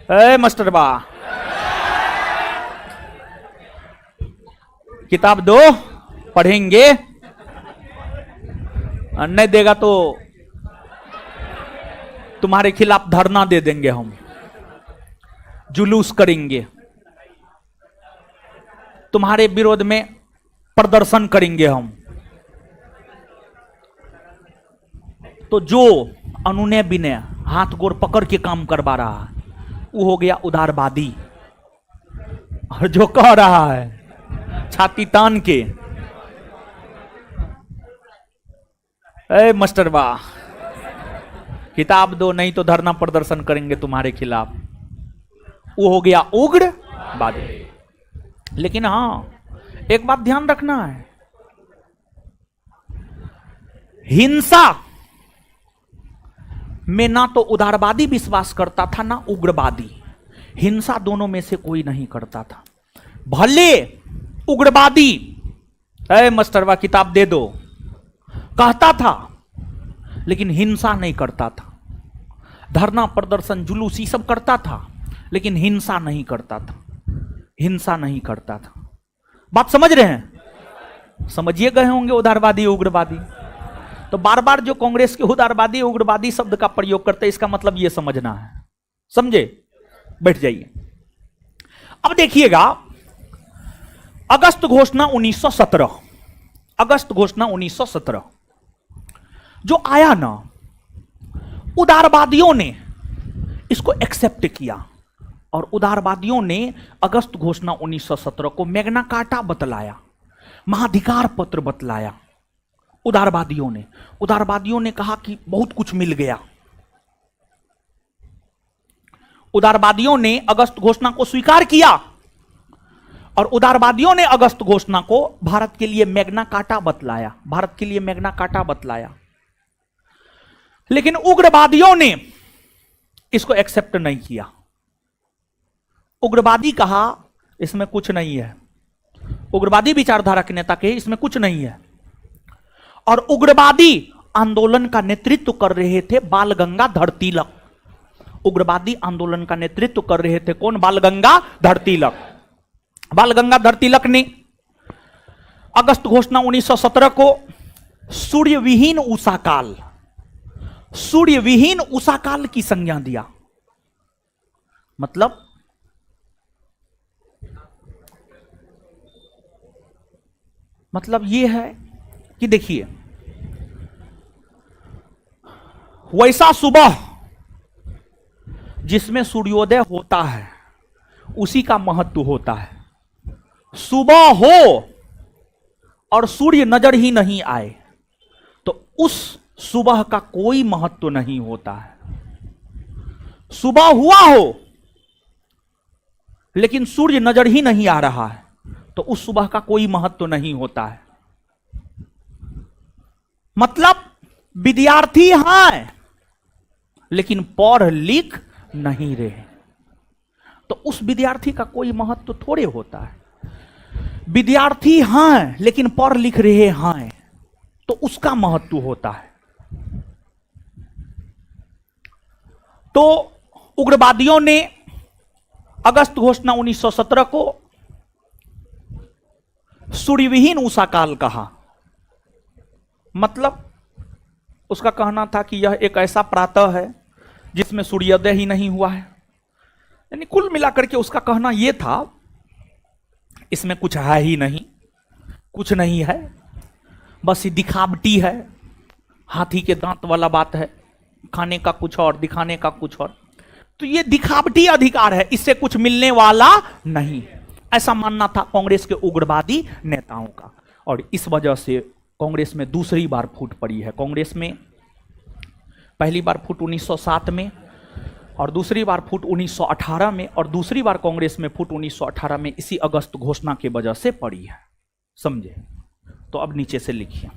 ए मास्टर बा किताब दो, पढ़ेंगे, नहीं देगा तो तुम्हारे खिलाफ धरना दे देंगे, हम जुलूस करेंगे, तुम्हारे विरोध में प्रदर्शन करेंगे हम। तो जो अनुनय विनय, हाथ गोर पकड़ के काम करवा रहा है, वो हो गया उदारवादी। और जो कह रहा है छाती तान के, ए मास्टर वाह, किताब दो नहीं तो धरना प्रदर्शन करेंगे तुम्हारे खिलाफ, वो हो गया उग्रवादी। लेकिन हां, एक बात ध्यान रखना है, हिंसा में ना तो उदारवादी विश्वास करता था ना उग्रवादी, हिंसा दोनों में से कोई नहीं करता था। भले उग्रवादी ए मास्टरवा किताब दे दो कहता था, लेकिन हिंसा नहीं करता था। धरना प्रदर्शन जुलूस ये सब करता था, लेकिन हिंसा नहीं करता था, हिंसा नहीं करता था। बात समझ रहे हैं? समझिए गए होंगे उदारवादी उग्रवादी। तो बार बार जो कांग्रेस के उदारवादी उग्रवादी शब्द का प्रयोग करते हैं, इसका मतलब यह समझना है। समझे? बैठ जाइए। अब देखिएगा, अगस्त घोषणा 1917, अगस्त घोषणा 1917 जो आया ना, उदारवादियों ने इसको एक्सेप्ट किया और उदारवादियों ने अगस्त घोषणा 1917 को मैग्ना कार्टा बतलाया, महाधिकार पत्र बतलाया। उदारवादियों ने कहा कि बहुत कुछ मिल गया। उदारवादियों ने अगस्त घोषणा को स्वीकार किया और उदारवादियों ने अगस्त घोषणा को भारत के लिए मैग्ना कार्टा बतलाया, भारत के लिए मैग्ना कार्टा बतलाया। लेकिन उग्रवादियों ने इसको एक्सेप्ट नहीं किया। उग्रवादी कहा इसमें कुछ नहीं है, उग्रवादी विचारधारा के नेता के इसमें कुछ नहीं है। और उग्रवादी आंदोलन का नेतृत्व कर रहे थे बाल गंगाधर तिलक। उग्रवादी आंदोलन का नेतृत्व कर रहे थे कौन? बाल गंगाधर तिलक। बाल गंगाधर तिलक ने अगस्त घोषणा 1917 को सूर्यविहीन उषाकाल, सूर्यविहीन उषाकाल की संज्ञा दिया। मतलब यह है कि देखिए, वैसा सुबह जिसमें सूर्योदय होता है उसी का महत्व होता है। सुबह हो और सूर्य नजर ही नहीं आए तो उस सुबह का कोई महत्व नहीं होता है। सुबह हुआ हो लेकिन सूर्य नजर ही नहीं आ रहा है तो उस सुबह का कोई महत्व नहीं होता है। मतलब विद्यार्थी हैं लेकिन पढ़ लिख नहीं रहे तो उस विद्यार्थी का कोई महत्व थोड़े होता है। विद्यार्थी हैं लेकिन पढ़ लिख रहे हैं तो उसका महत्व होता है। तो उग्रवादियों ने अगस्त घोषणा 1917 को सूर्यविहीन उषाकाल कहा। मतलब उसका कहना था कि यह एक ऐसा प्रातः है जिसमें सूर्योदय ही नहीं हुआ है। यानी कुल मिलाकर के उसका कहना यह था इसमें कुछ है ही नहीं, कुछ नहीं है, बस ये दिखावटी है, हाथी के दांत वाला बात है, खाने का कुछ और दिखाने का कुछ और। तो ये दिखावटी अधिकार है, इससे कुछ मिलने वाला नहीं, ऐसा मानना था कांग्रेस के उग्रवादी नेताओं का। और इस वजह से कांग्रेस में दूसरी बार फूट पड़ी है। कांग्रेस में पहली बार फूट 1907 में और दूसरी बार फूट 1918 में और दूसरी बार कांग्रेस में फूट 1918 में इसी अगस्त घोषणा की वजह से पड़ी है। समझे? तो अब नीचे से लिखिए,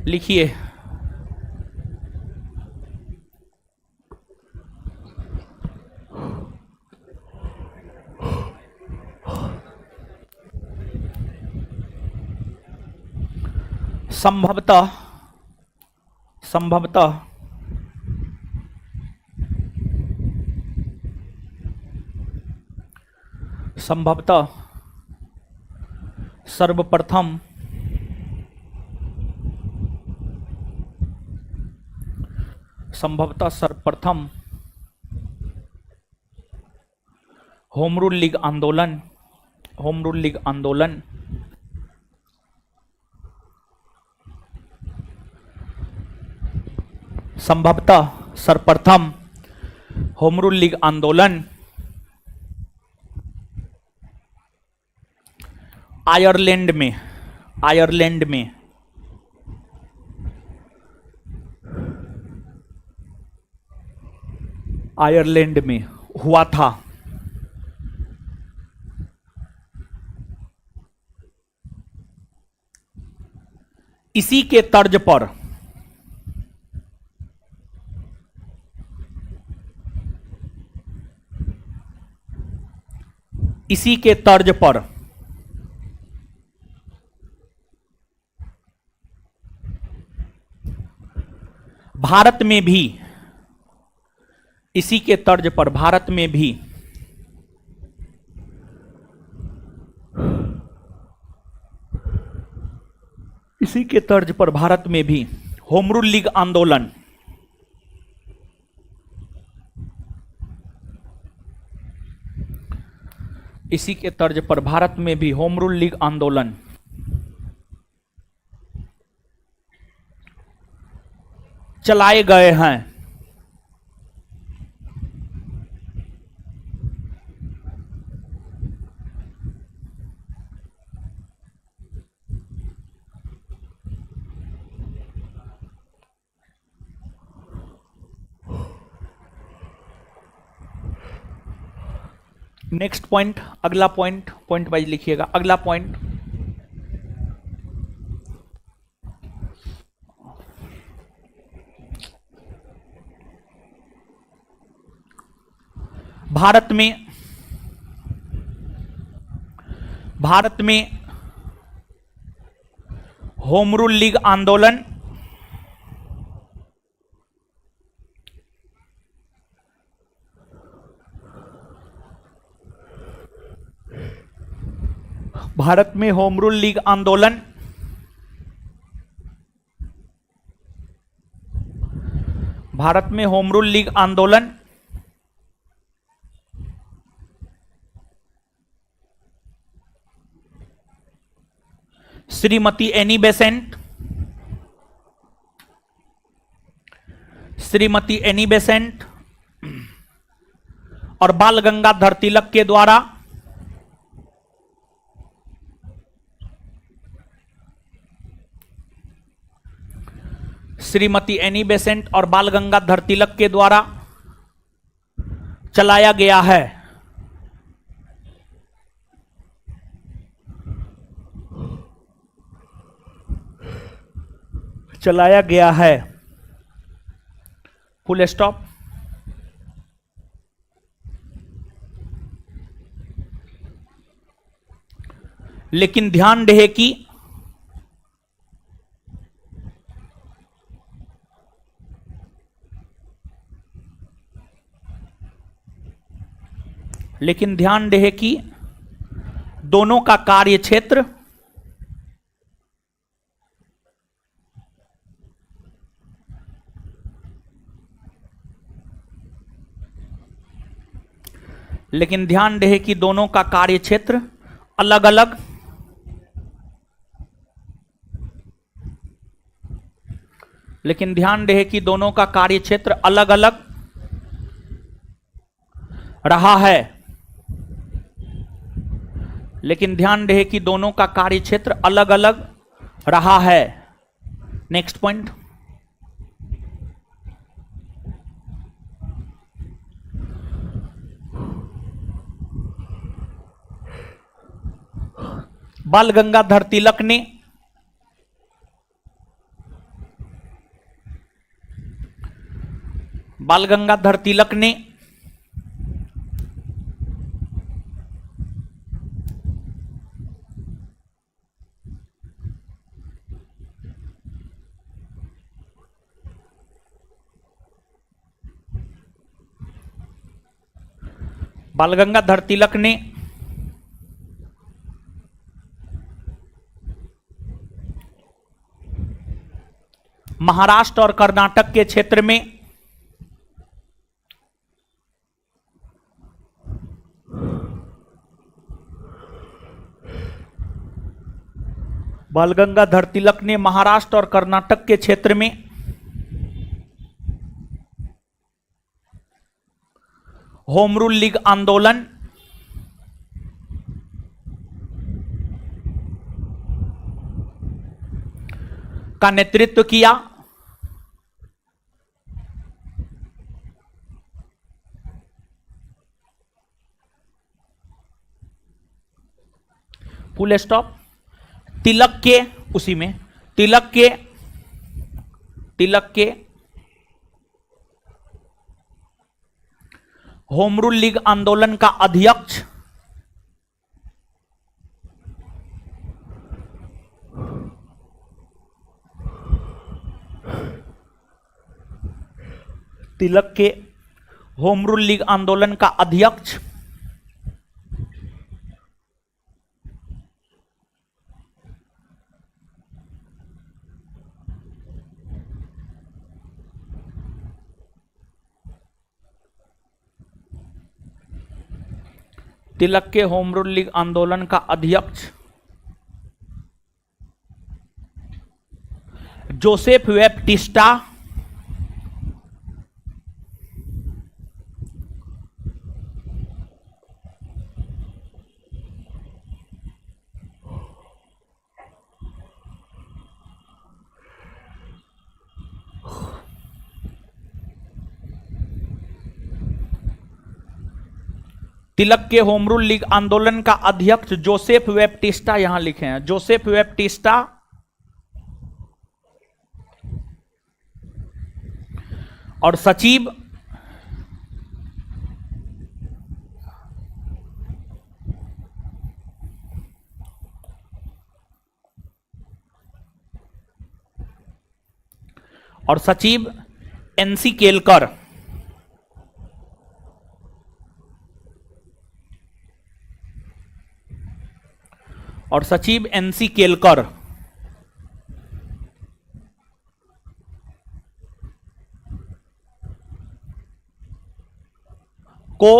लिखिए संभवतः सर्वप्रथम होम रूल लीग आंदोलन होम रूल लीग आंदोलन संभवतः सर्वप्रथम होम रूल लीग आंदोलन आयरलैंड में आयरलैंड में हुआ था। इसी के तर्ज पर भारत में भी इसी के तर्ज पर भारत में भी इसी के तर्ज पर भारत में भी होम रूल लीग आंदोलन इसी के तर्ज पर भारत में भी होम रूल लीग आंदोलन चलाए गए हैं। नेक्स्ट पॉइंट, अगला पॉइंट, पॉइंट वाइज लिखिएगा। अगला पॉइंट, भारत में होम रूल लीग आंदोलन भारत में होम रूल लीग आंदोलन भारत में होम रूल लीग आंदोलन श्रीमती एनी बेसेंट और बाल गंगाधर तिलक के द्वारा श्रीमती एनी बेसेंट और बाल गंगाधर तिलक के द्वारा चलाया गया है। Full stop. लेकिन ध्यान रहे कि दोनों का कार्य क्षेत्र अलग अलग रहा है। लेकिन ध्यान रहे कि दोनों का कार्य क्षेत्र अलग अलग रहा है। नेक्स्ट पॉइंट, बाल गंगाधर तिलक ने महाराष्ट्र और कर्नाटक के क्षेत्र में बाल गंगाधर तिलक ने महाराष्ट्र और कर्नाटक के क्षेत्र में होम रूल लीग आंदोलन का नेतृत्व किया। Full stop. तिलक के, उसी में तिलक के होम रूल लीग आंदोलन का अध्यक्ष तिलक के होम रूल लीग आंदोलन का अध्यक्ष तिलक के होम रूल लीग आंदोलन का अध्यक्ष जोसेफ वेप्टिस्टा तिलक के होम रूल लीग आंदोलन का अध्यक्ष जोसेफ वेप्टिस्टा, यहां लिखे हैं जोसेफ वेप्टिस्टा और सचिव एनसी केलकर। और सचिव एनसी केलकर को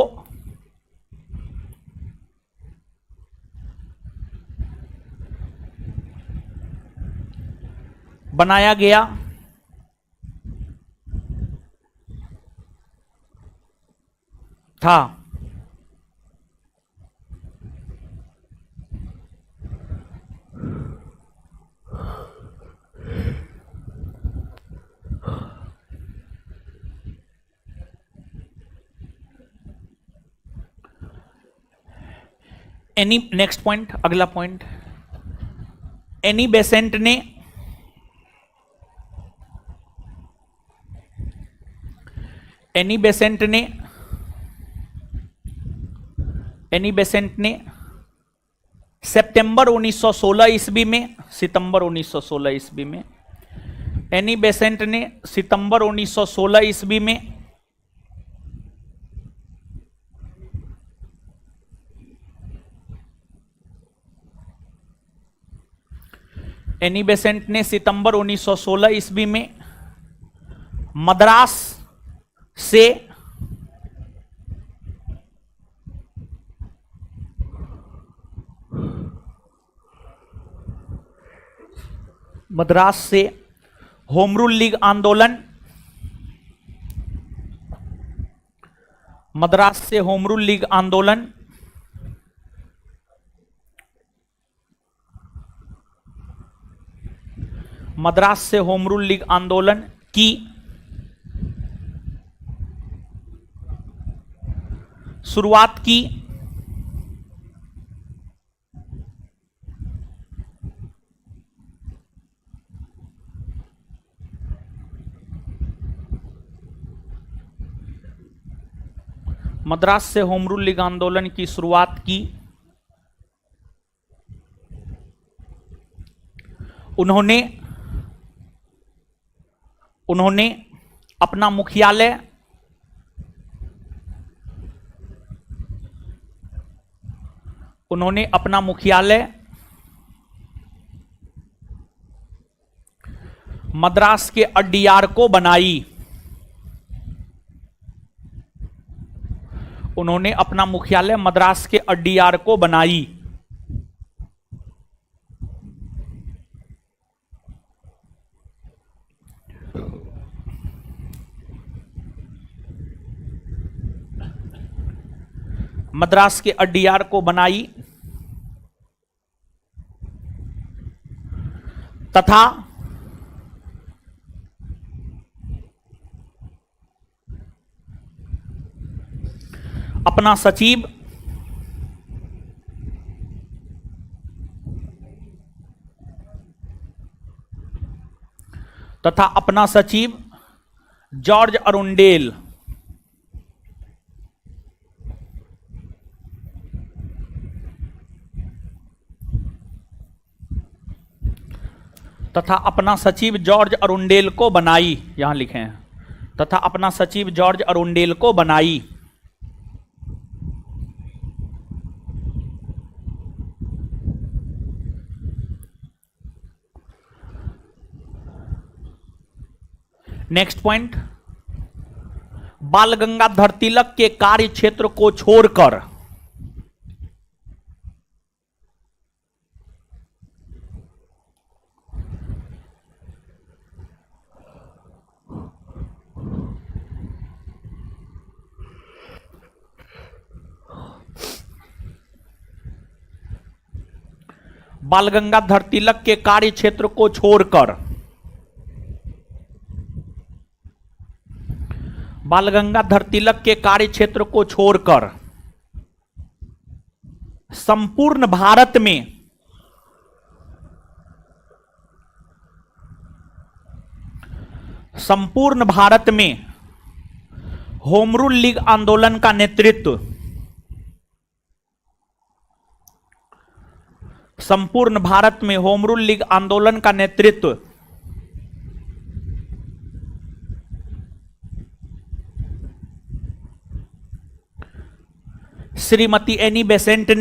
बनाया गया था। एनी, नेक्स्ट पॉइंट, अगला पॉइंट, एनी बेसेंट ने सितंबर 1916 ईस्वी में एनी बेसेंट ने सितंबर 1916 ईस्वी में एनी बेसेंट ने सितंबर 1916 ईस्वी में मद्रास से होम रूल लीग आंदोलन की शुरुआत की। मद्रास से होम रूल लीग आंदोलन की शुरुआत की। उन्होंने अपना मुख्यालय मद्रास के अड्डियार को बनाई। उन्होंने अपना मुख्यालय मद्रास के अड्डियार को बनाई। मद्रास के अड्डीयार को बनाई तथा अपना सचिव जॉर्ज अरुंडेल को बनाई, यहां लिखे हैं, तथा अपना सचिव जॉर्ज अरुंडेल को बनाई। नेक्स्ट पॉइंट, बाल गंगाधर तिलक के कार्य क्षेत्र को छोड़कर बाल गंगाधर तिलक के कार्य क्षेत्र को छोड़कर बाल गंगाधर तिलक के कार्य क्षेत्र को छोड़कर संपूर्ण भारत में होम रूल लीग आंदोलन का नेतृत्व संपूर्ण भारत में होम रूल लीग आंदोलन का नेतृत्व श्रीमती एनी बेसेंट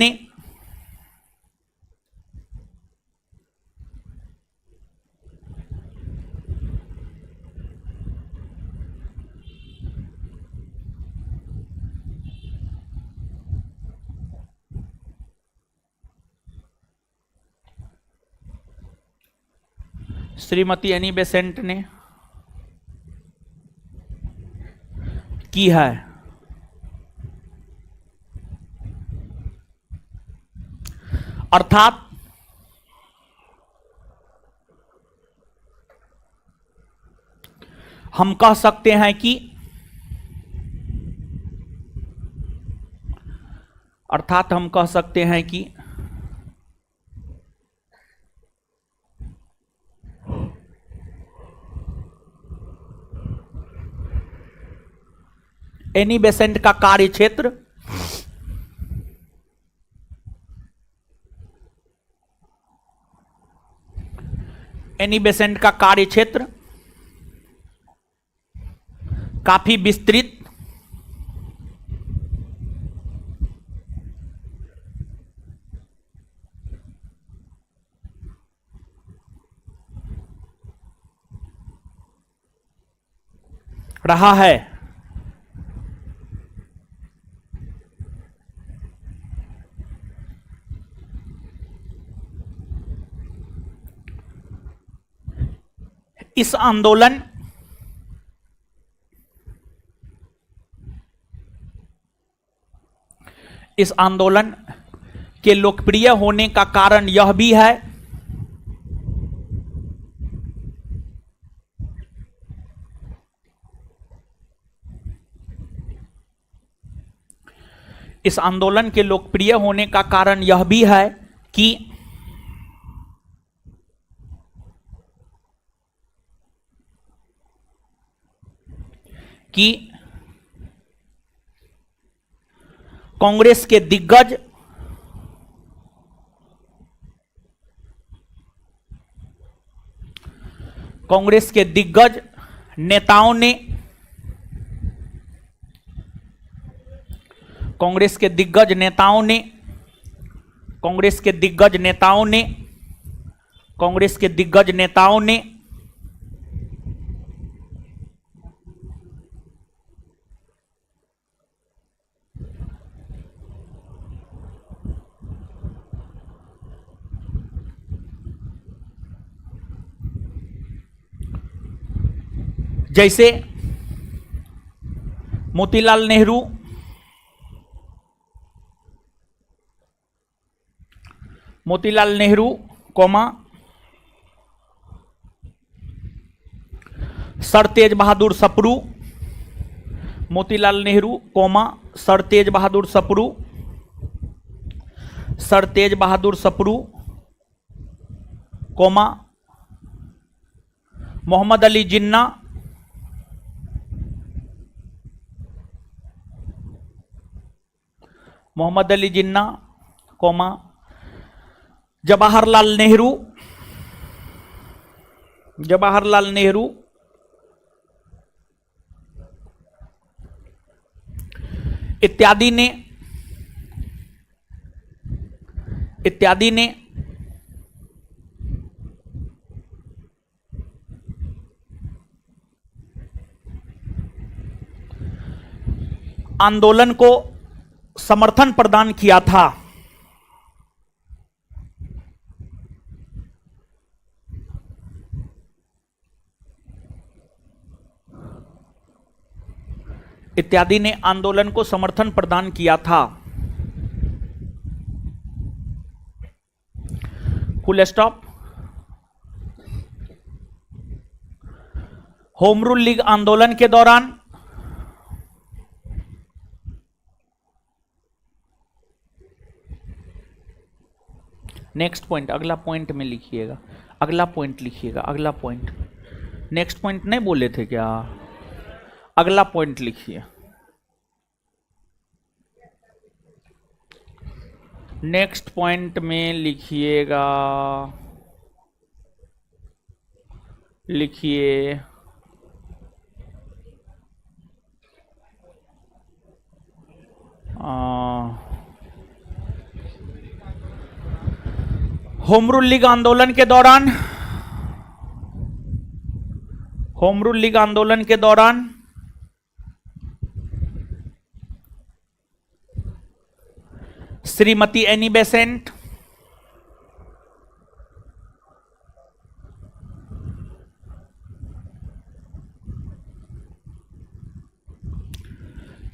ने की है। अर्थात हम कह सकते हैं कि एनी बेसेंट का कार्यक्षेत्र काफी विस्तृत रहा है। इस आंदोलन के लोकप्रिय होने का कारण यह भी है कि कांग्रेस के दिग्गज नेताओं ने जैसे मोतीलाल नेहरू, मोतीलाल नेहरू कौमा सर तेज बहादुर सप्रू, मोतीलाल नेहरू कौमा सर तेज बहादुर सप्रू, सर तेज बहादुर सप्रू कौमा मोहम्मद अली जिन्ना, मोहम्मद अली जिन्ना कौमा जवाहरलाल नेहरू, जवाहरलाल नेहरू इत्यादि ने आंदोलन को समर्थन प्रदान किया था। इत्यादि ने आंदोलन को समर्थन प्रदान किया था। Full stop. Home rule league आंदोलन के दौरान नेक्स्ट पॉइंट, अगला पॉइंट में लिखिएगा, अगला पॉइंट लिखिएगा, अगला पॉइंट। नेक्स्ट पॉइंट नहीं बोले थे क्या? अगला पॉइंट लिखिए। नेक्स्ट पॉइंट में लिखिएगा, लिखिए होम रूल लीग आंदोलन के दौरान, होम रूल लीग आंदोलन के दौरान Shrimati Annie Besant,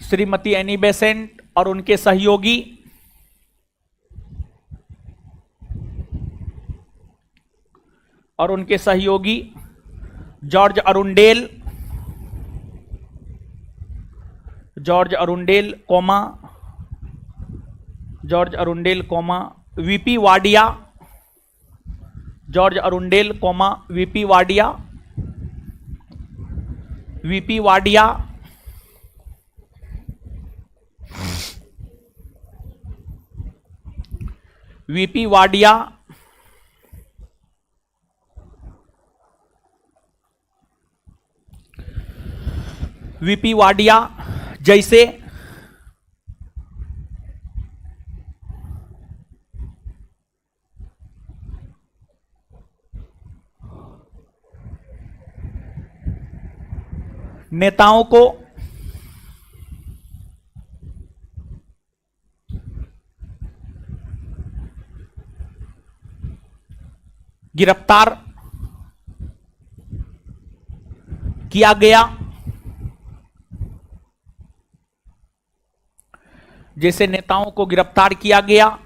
Shrimati Annie Besant और उनके सहयोगी George Arundale, George Arundale comma VP Wadia, George Arundale comma VP Wadia, VP Wadia VP Wadia VP Wadia जैसे नेताओं को गिरफ्तार किया गया, जैसे नेताओं को गिरफ्तार किया गया।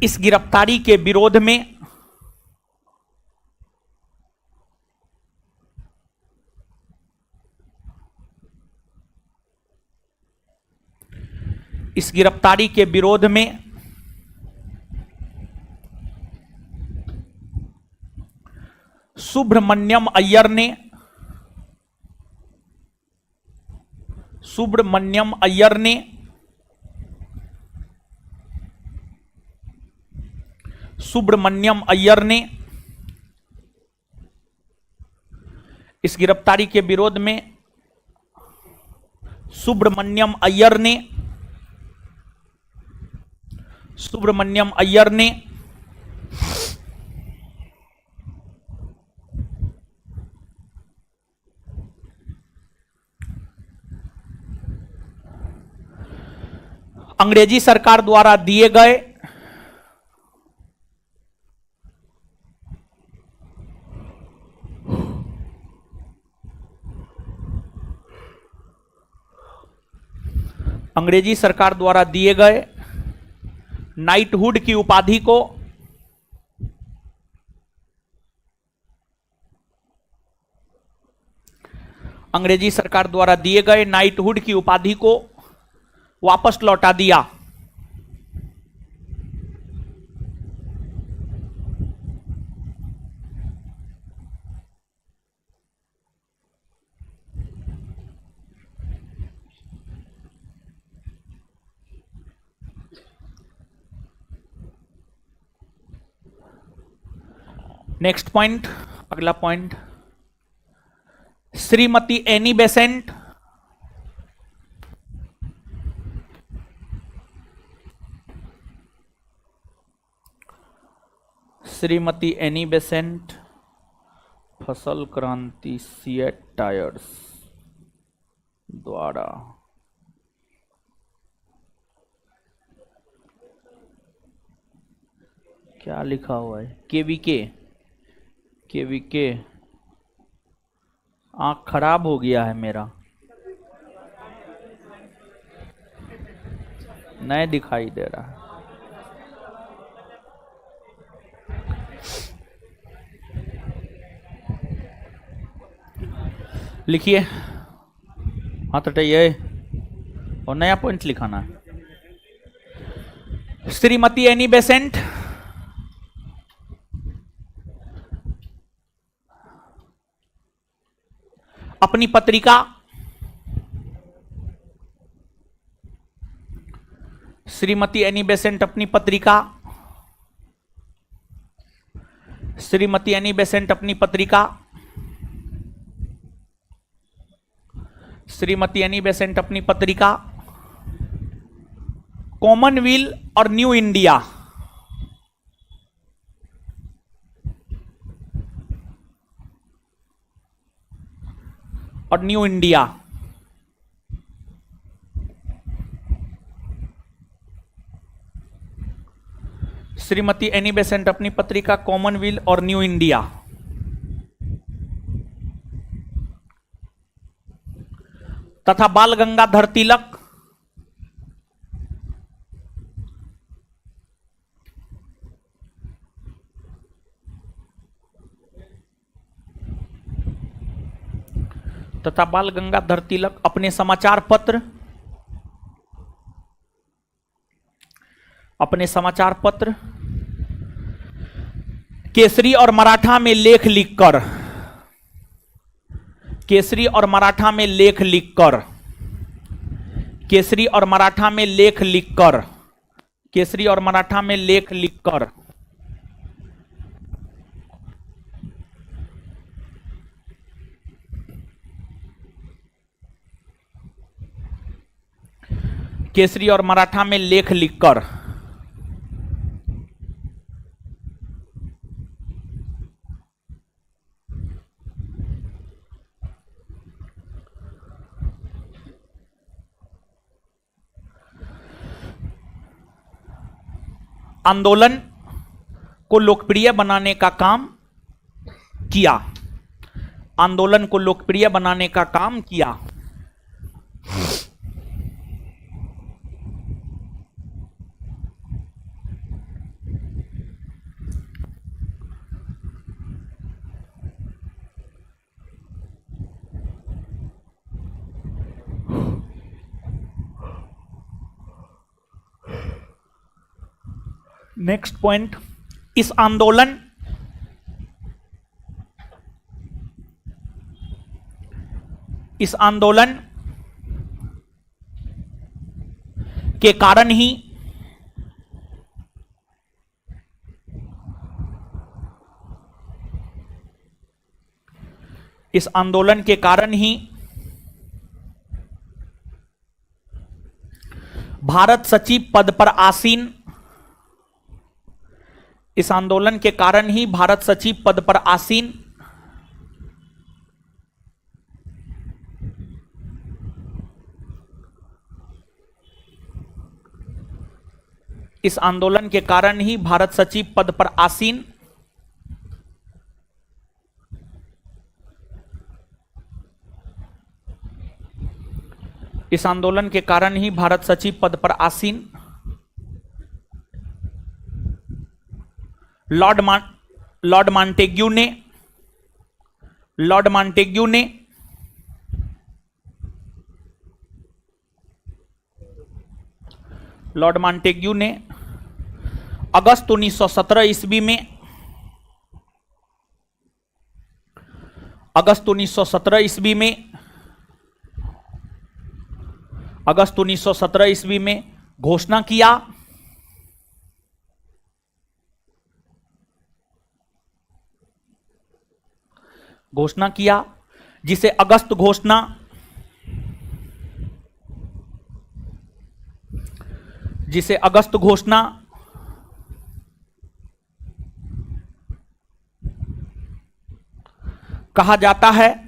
इस गिरफ्तारी के विरोध में सुब्रमण्यम अय्यर ने इस गिरफ्तारी के विरोध में सुब्रमण्यम अय्यर ने अंग्रेजी सरकार द्वारा दिए गए नाइटहुड की उपाधि को अंग्रेजी सरकार द्वारा दिए गए नाइटहुड की उपाधि को वापस लौटा दिया। नेक्स्ट पॉइंट, अगला point, Shrimati Annie Besant Shrimati Annie Besant फसल क्रांति सिएट टायर्स द्वारा क्या लिखा हुआ है, केवीके, केवीके, आंख खराब हो गया है मेरा, नहीं दिखाई दे रहा है। लिखिए, हाथ हटाइए और नया पॉइंट लिखाना है। श्रीमती एनी बेसेंट अपनी पत्रिका श्रीमती एनी बेसेंट अपनी पत्रिका श्रीमती एनी बेसेंट अपनी पत्रिका श्रीमती एनी बेसेंट अपनी पत्रिका कॉमनवेल्थ और न्यू इंडिया और new India Shrimati Annie Besant अपनी पत्रिका कॉमनवेल्थ और न्यू इंडिया तथा बाल गंगाधर तिलक अपने समाचार पत्र केसरी और मराठा में लेख लिखकर केसरी और मराठा में लेख लिखकर केसरी और मराठा में लेख लिखकर केसरी और मराठा में लेख लिखकर केसरी और मराठा में लेख लिखकर आंदोलन को लोकप्रिय बनाने का काम किया। आंदोलन को लोकप्रिय बनाने का काम किया। नेक्स्ट पॉइंट, इस आंदोलन के कारण ही भारत सचिव पद पर आसीन इस आंदोलन के कारण ही भारत सचिव पद पर आसीन इस आंदोलन के कारण ही भारत सचिव पद पर आसीन इस आंदोलन के कारण ही भारत सचिव पद पर आसीन लॉर्ड मॉन्टेग्यू ने अगस्त 1917 ईस्वी में अगस्त 1917 ईस्वी में घोषणा किया जिसे अगस्त घोषणा कहा जाता है।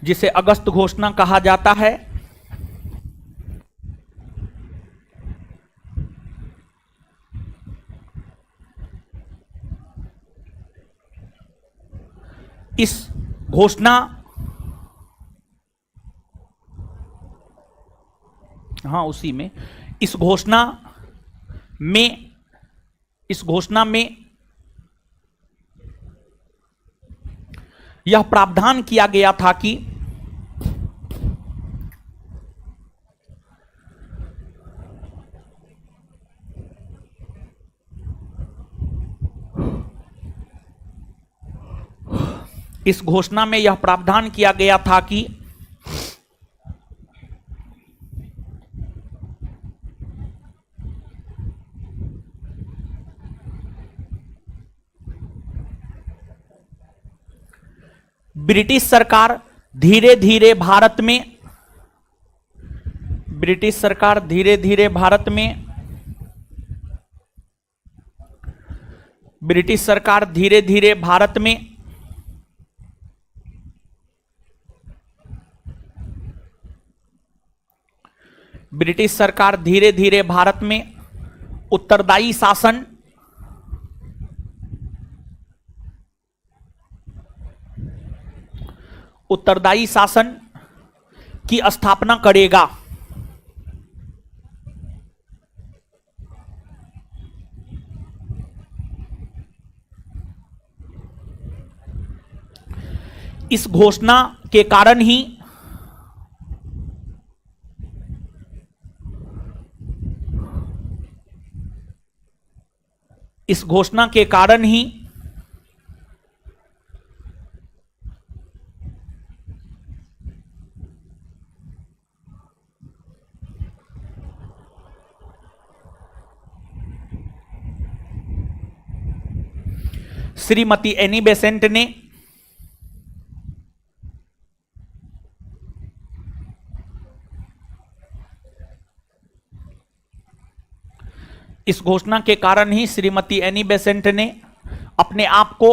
जिसे अगस्त घोषणा कहा जाता है। इस घोषणा उसी में इस घोषणा में यह प्रावधान किया गया था कि ब्रिटिश सरकार धीरे धीरे भारत में उत्तरदायी शासन की स्थापना करेगा। इस घोषणा के कारण ही श्रीमती एनी बेसेंट ने श्रीमती एनी बेसेंट ने अपने आप को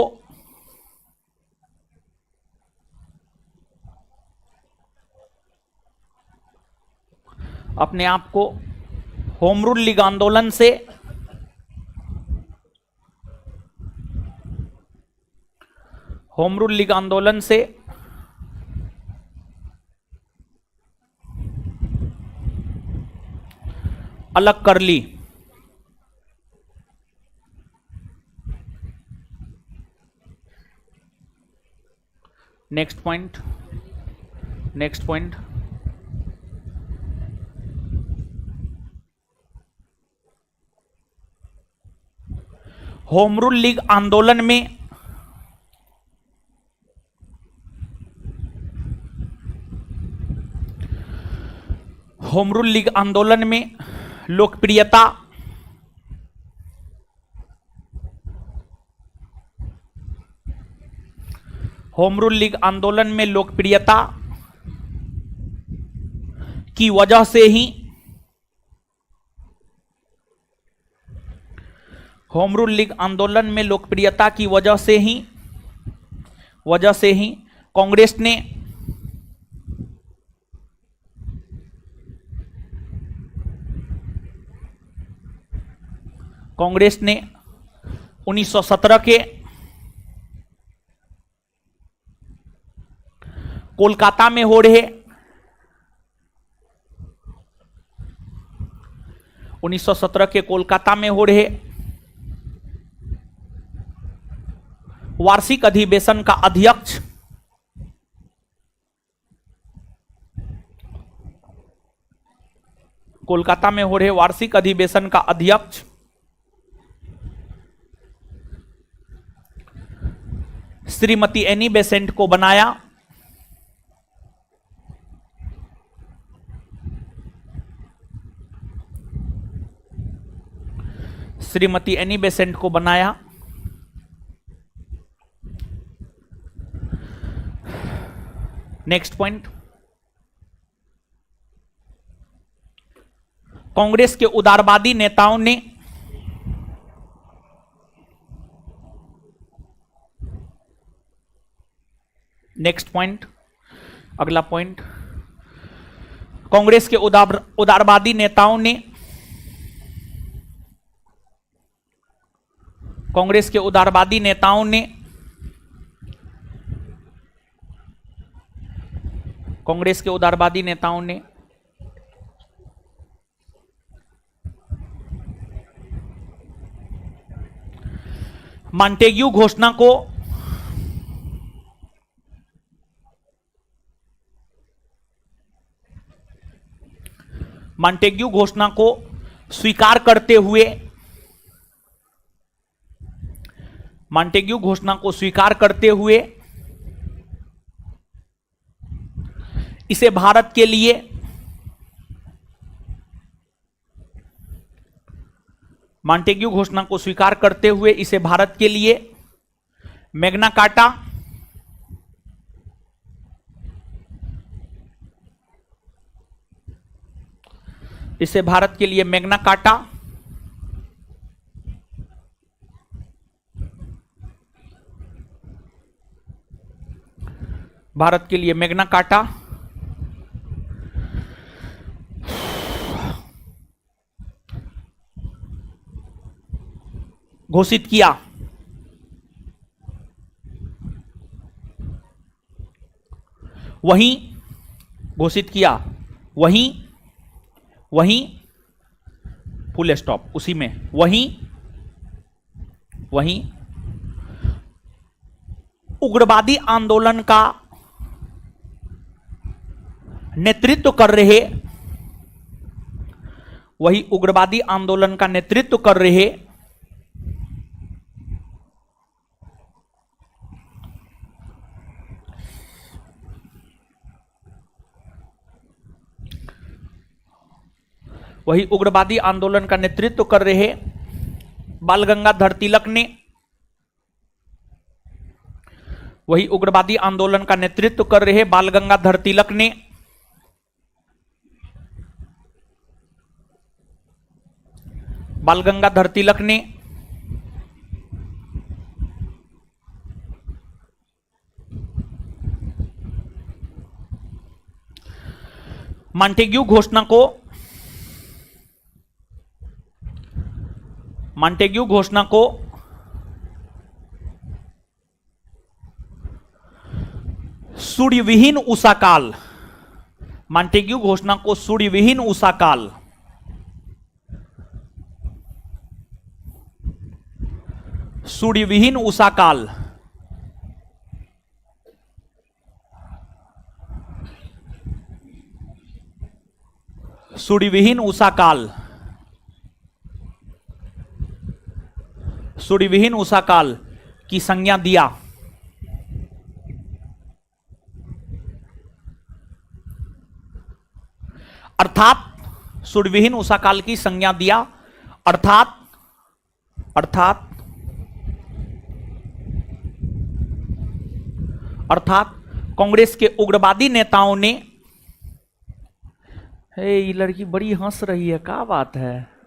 होम रूल लीग आंदोलन से अलग कर ली। Next point home rule league आंदोलन में लोकप्रियता की वजह से ही होम रूल लीग आंदोलन में लोकप्रियता की वजह से ही कांग्रेस ने कांग्रेस ने 1917 के कोलकाता में हो रहे 1917 के कोलकाता में हो रहे वार्षिक अधिवेशन का अध्यक्ष कोलकाता में हो रहे वार्षिक अधिवेशन का अध्यक्ष श्रीमती एनी बेसेंट को बनाया। श्रीमती एनी बेसेंट को बनाया। नेक्स्ट पॉइंट, कांग्रेस के उदारवादी नेताओं ने नेक्स्ट पॉइंट, अगला पॉइंट, कांग्रेस के उदारवादी नेताओं ने कांग्रेस के उदारवादी नेताओं ने कांग्रेस के उदारवादी नेताओं ने मॉन्टेग्यू घोषणा को स्वीकार करते हुए मॉन्टेग्यू घोषणा को स्वीकार करते हुए इसे भारत के लिए मॉन्टेग्यू घोषणा को स्वीकार करते हुए इसे भारत के लिए मैग्ना कार्टा इसे भारत के लिए मैग्ना कार्टा भारत के लिए मैग्ना कार्टा घोषित किया। वहीं घोषित किया, वहीं फुल स्टॉप, उसी में वहीं उग्रवादी आंदोलन का नेतृत्व कर रहे वही उग्रवादी आंदोलन का नेतृत्व कर रहे वही उग्रवादी आंदोलन का नेतृत्व कर रहे बाल गंगाधर तिलक ने वही उग्रवादी आंदोलन का नेतृत्व कर रहे बाल गंगाधर तिलक ने बाल गंगाधर तिलक ने मॉन्टेग्यू घोषणा को सूर्यविहीन उषा काल मॉन्टेग्यू घोषणा को सूर्यविहीन उषा काल सूर्यविहीन उषा काल सूर्यविहीन उषा काल सूर्यविहीन उषा काल की संज्ञा दिया। अर्थात सूर्यविहीन उषा काल की संज्ञा दिया अर्थात कांग्रेस के उग्रवादी नेताओं ने ये लड़की बड़ी हंस रही है, क्या बात है?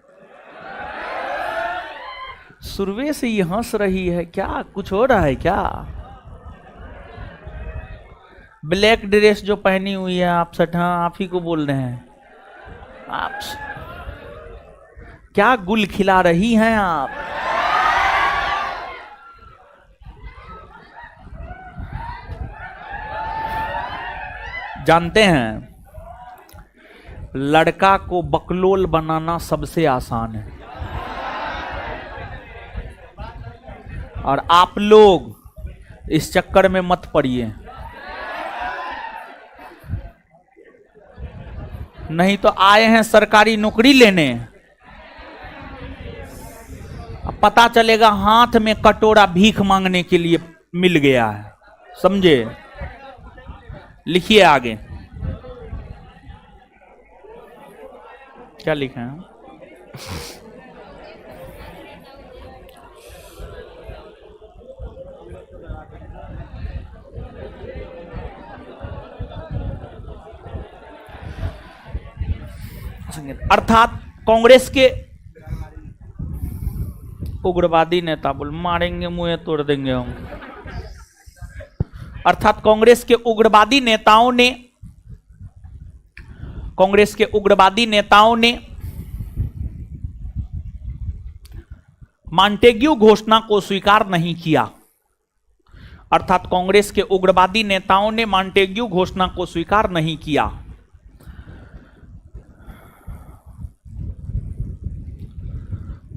सुरवे से ये हंस रही है, क्या कुछ हो रहा है क्या? ब्लैक ड्रेस जो पहनी हुई है आप सट, हाँ आप ही को बोल रहे हैं। आप क्या गुल खिला रही हैं आप? जानते हैं लड़का को बकलोल बनाना सबसे आसान है, और आप लोग इस चक्कर में मत पड़िए, नहीं तो आए हैं सरकारी नौकरी लेने, अब पता चलेगा हाथ में कटोरा भीख मांगने के लिए मिल गया है, समझे। लिखिए आगे क्या लिखा है। अर्थात कांग्रेस के उग्रवादी नेता, बोल मारेंगे मुंह तोड़ देंगे हम, अर्थात कांग्रेस के उग्रवादी नेताओं ने मॉन्टेग्यू घोषणा को स्वीकार नहीं किया, अर्थात कांग्रेस के उग्रवादी नेताओं ने मॉन्टेग्यू घोषणा को स्वीकार नहीं किया।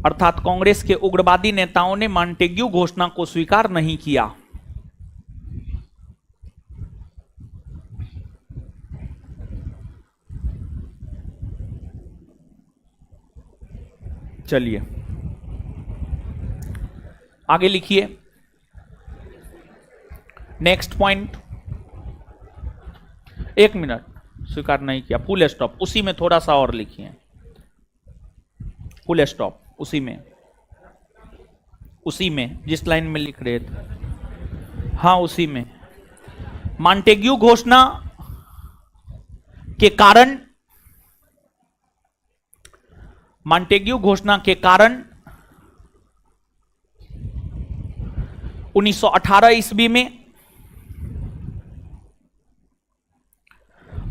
अर्थात कांग्रेस के उग्रवादी नेताओं ने मॉन्टेग्यू घोषणा को स्वीकार नहीं किया। चलिए आगे लिखिए नेक्स्ट पॉइंट। 1 मिनट, स्वीकार नहीं किया, फुल स्टॉप, उसी में थोड़ा सा और लिखिए, फुल स्टॉप उसी में जिस लाइन में लिख रहे थे, हाँ उसी में। मॉन्टेग्यू घोषणा के कारण 1918 ईस्वी में,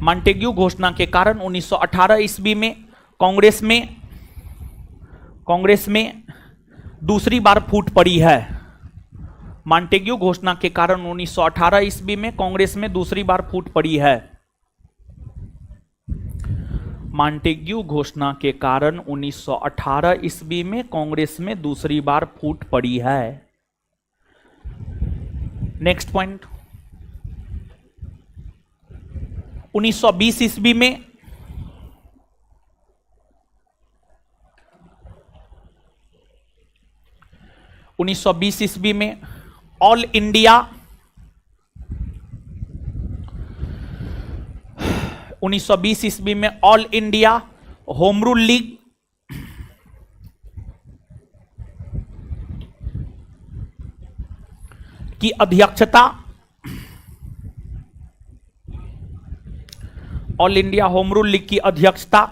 मॉन्टेग्यू घोषणा के कारण 1918 ईस्वी में कांग्रेस में दूसरी बार फूट पड़ी है। मॉन्टेग्यू घोषणा के कारण 1918 ईस्वी में कांग्रेस में दूसरी बार फूट पड़ी है। मॉन्टेग्यू घोषणा के कारण 1918 ईस्वी में कांग्रेस में दूसरी बार फूट पड़ी है। Next point. 1920 ईस्वी में ऑल इंडिया 1920 ईस्वी में all India home rule league की अध्यक्षता, all India home rule league की अध्यक्षता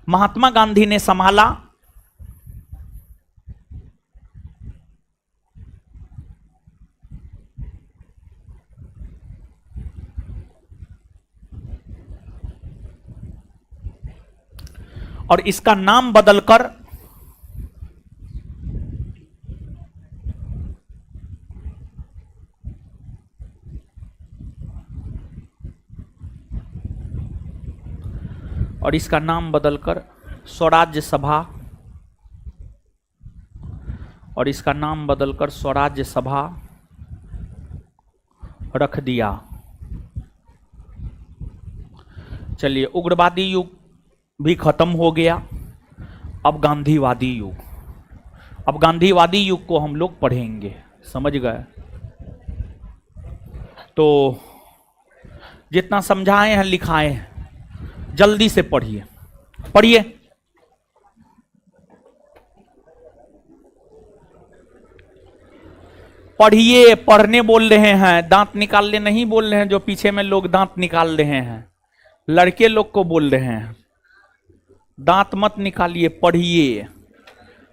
महात्मा गांधी ने संभाला। और इसका नाम बदलकर स्वराज्य सभा रख दिया। चलिए, उग्रवादी युग भी खत्म हो गया। अब गांधीवादी युग को हम लोग पढ़ेंगे, समझ गए। तो जितना समझाए हैं लिखाए हैं, जल्दी से पढ़िए पढ़ने बोल रहे हैं, दांत निकालने नहीं बोल रहे हैं। जो पीछे में लोग दांत निकाल रहे हैं, लड़के लोग को बोल रहे हैं, दांत मत निकालिए, पढ़िए।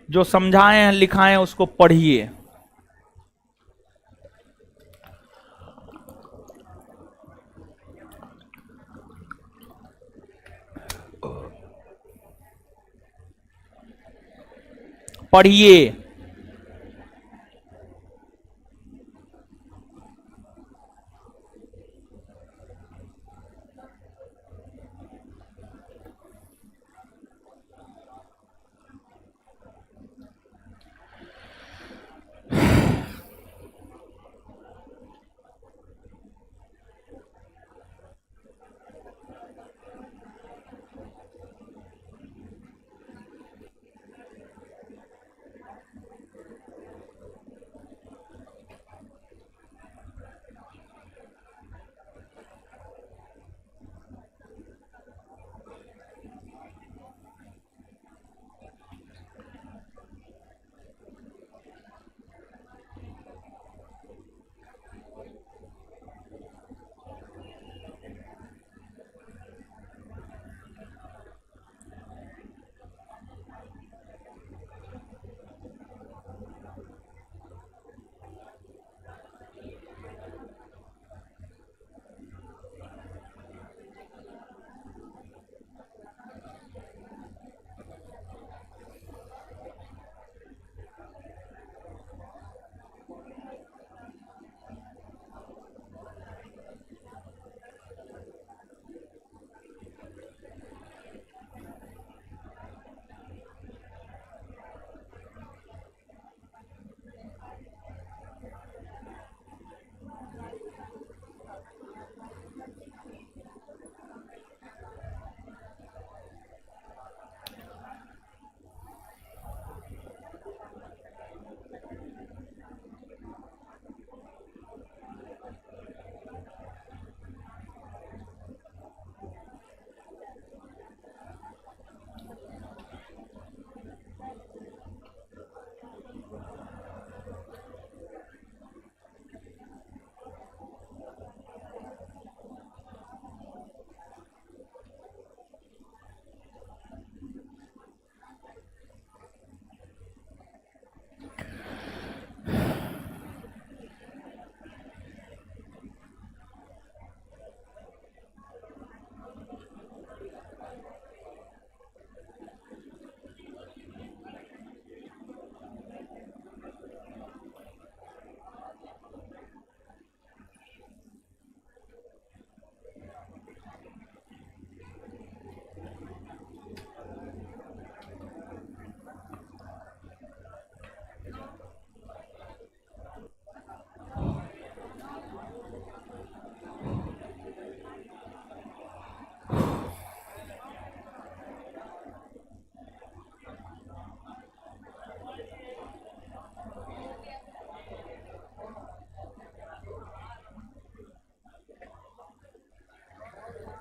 जो समझाए हैं लिखाए हैं उसको पढ़िए।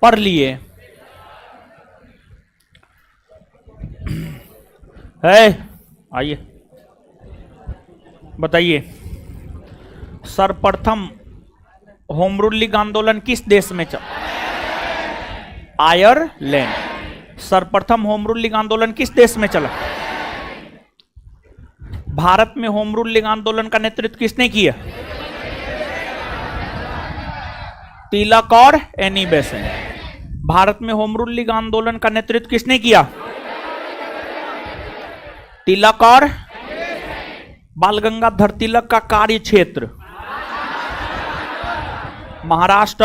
पढ़ लिए है? आइए बताइए, सर्वप्रथम होम रूल लीग आंदोलन किस देश में चला? आयरलैंड। सर्वप्रथम होम रूल लीग आंदोलन किस देश में चला? भारत में होम रूल लीग आंदोलन का नेतृत्व किसने किया? तिलक और एनी बेसेंट। भारत में होम रूल लीग आंदोलन का नेतृत्व किसने किया? तिलक और बाल गंगाधर तिलक का कार्य क्षेत्र महाराष्ट्र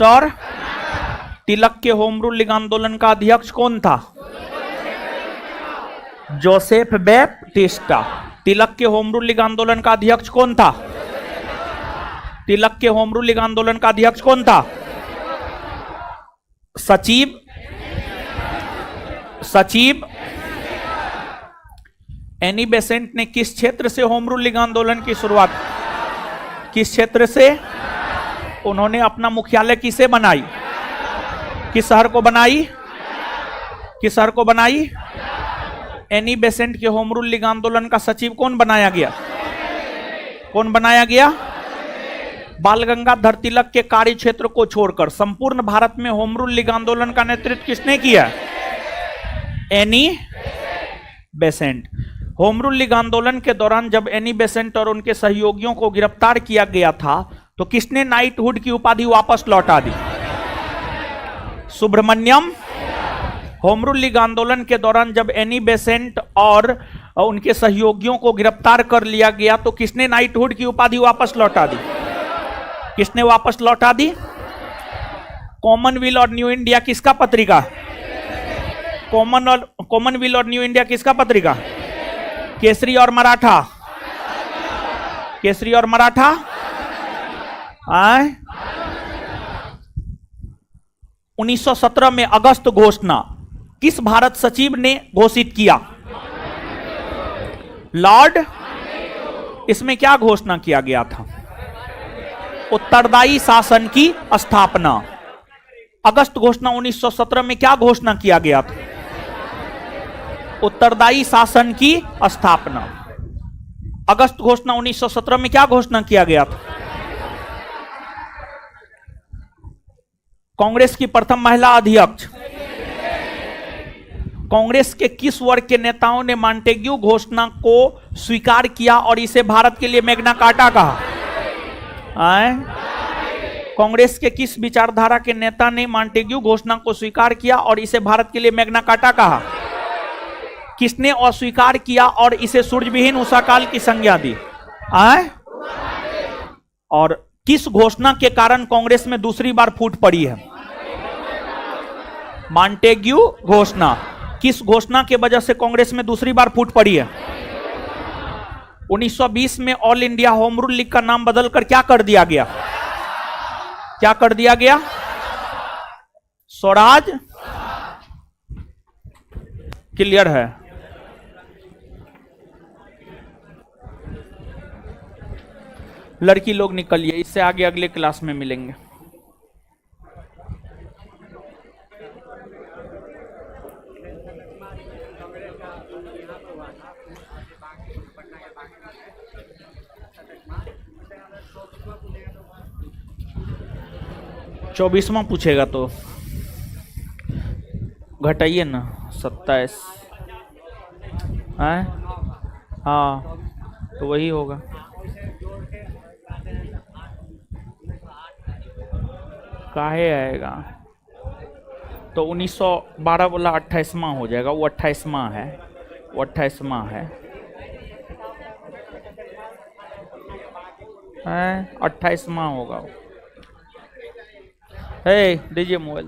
और तिलक के होम रूल लीग आंदोलन का अध्यक्ष कौन था? Joseph Baptista. तिलक के होम रूल लीग आंदोलन का अध्यक्ष कौन था? तिलक के होम रूल लीग आंदोलन का अध्यक्ष कौन था? सचिव। एनी बेसेंट ने किस क्षेत्र से होम रूल लीग आंदोलन की शुरुआत? किस क्षेत्र से? उन्होंने अपना मुख्यालय किसे बनाई? किस शहर को बनाई? किस शहर को बनाई? एनी बेसेंट के होम रूल लीग आंदोलन का सचिव कौन बनाया गया? कौन बनाया गया? बाल गंगाधर तिलक के कार्य क्षेत्र को छोड़कर संपूर्ण भारत में होम रूल लीग आंदोलन का नेतृत्व किसने किया? Annie Besant. Home rule league आंदोलन के दौरान जब एनी बेसेंट और उनके सहयोगियों को गिरफ्तार किया गया था तो किसने नाइटहुड की उपाधि वापस लौटा दी? सुब्रमण्यम। होम रूल लीग आंदोलन के दौरान जब एनी बेसेंट और उनके सहयोगियों को गिरफ्तार कर लिया गया तो किसने नाइटहुड की उपाधि वापस लौटा दी? किसने वापस लौटा दी? कॉमनवेल्थ और न्यू इंडिया किसका पत्रिका? कॉमनवेल्थ और न्यू इंडिया किसका पत्रिका? केसरी और मराठा। केसरी और मराठा। 1917 में अगस्त घोषणा किस भारत सचिव ने घोषित किया? लॉर्ड। इसमें क्या घोषणा किया गया था? उत्तरदायी शासन की स्थापना। अगस्त घोषणा 1917 में क्या घोषणा किया गया था? उत्तरदायी शासन की स्थापना। अगस्त घोषणा 1917 में क्या घोषणा किया गया था? कांग्रेस की प्रथम महिला अध्यक्ष। कांग्रेस के किस वर्ग के नेताओं ने मॉन्टेग्यू घोषणा को स्वीकार किया और इसे भारत के लिए मैग्ना कार्टा कहा? कांग्रेस के किस विचारधारा के नेता ने मॉन्टेग्यू घोषणा को स्वीकार किया और इसे भारत के लिए मैग्ना कार्टा कहा? किसने अस्वीकार किया और इसे सूर्यविहीन उषा काल की संज्ञा दी? और किस घोषणा के कारण कांग्रेस में दूसरी बार फूट पड़ी है? मॉन्टेग्यू घोषणा। किस घोषणा के वजह से कांग्रेस में दूसरी बार फूट पड़ी है? 1920 में all India home rule league का नाम बदलकर क्या कर दिया गया? क्या कर दिया गया? स्वराज। क्लियर है? लड़की लोग निकलिए, इससे आगे अगले क्लास में मिलेंगे। चौबीसवां पूछेगा तो घटाइए ना, 27। हाँ तो वही होगा। काहे आएगा तो 1912 बोला 28वां हो जाएगा, वो 28वां है, वो 28वां है, 28वां होगा। दीजिए मोबाइल।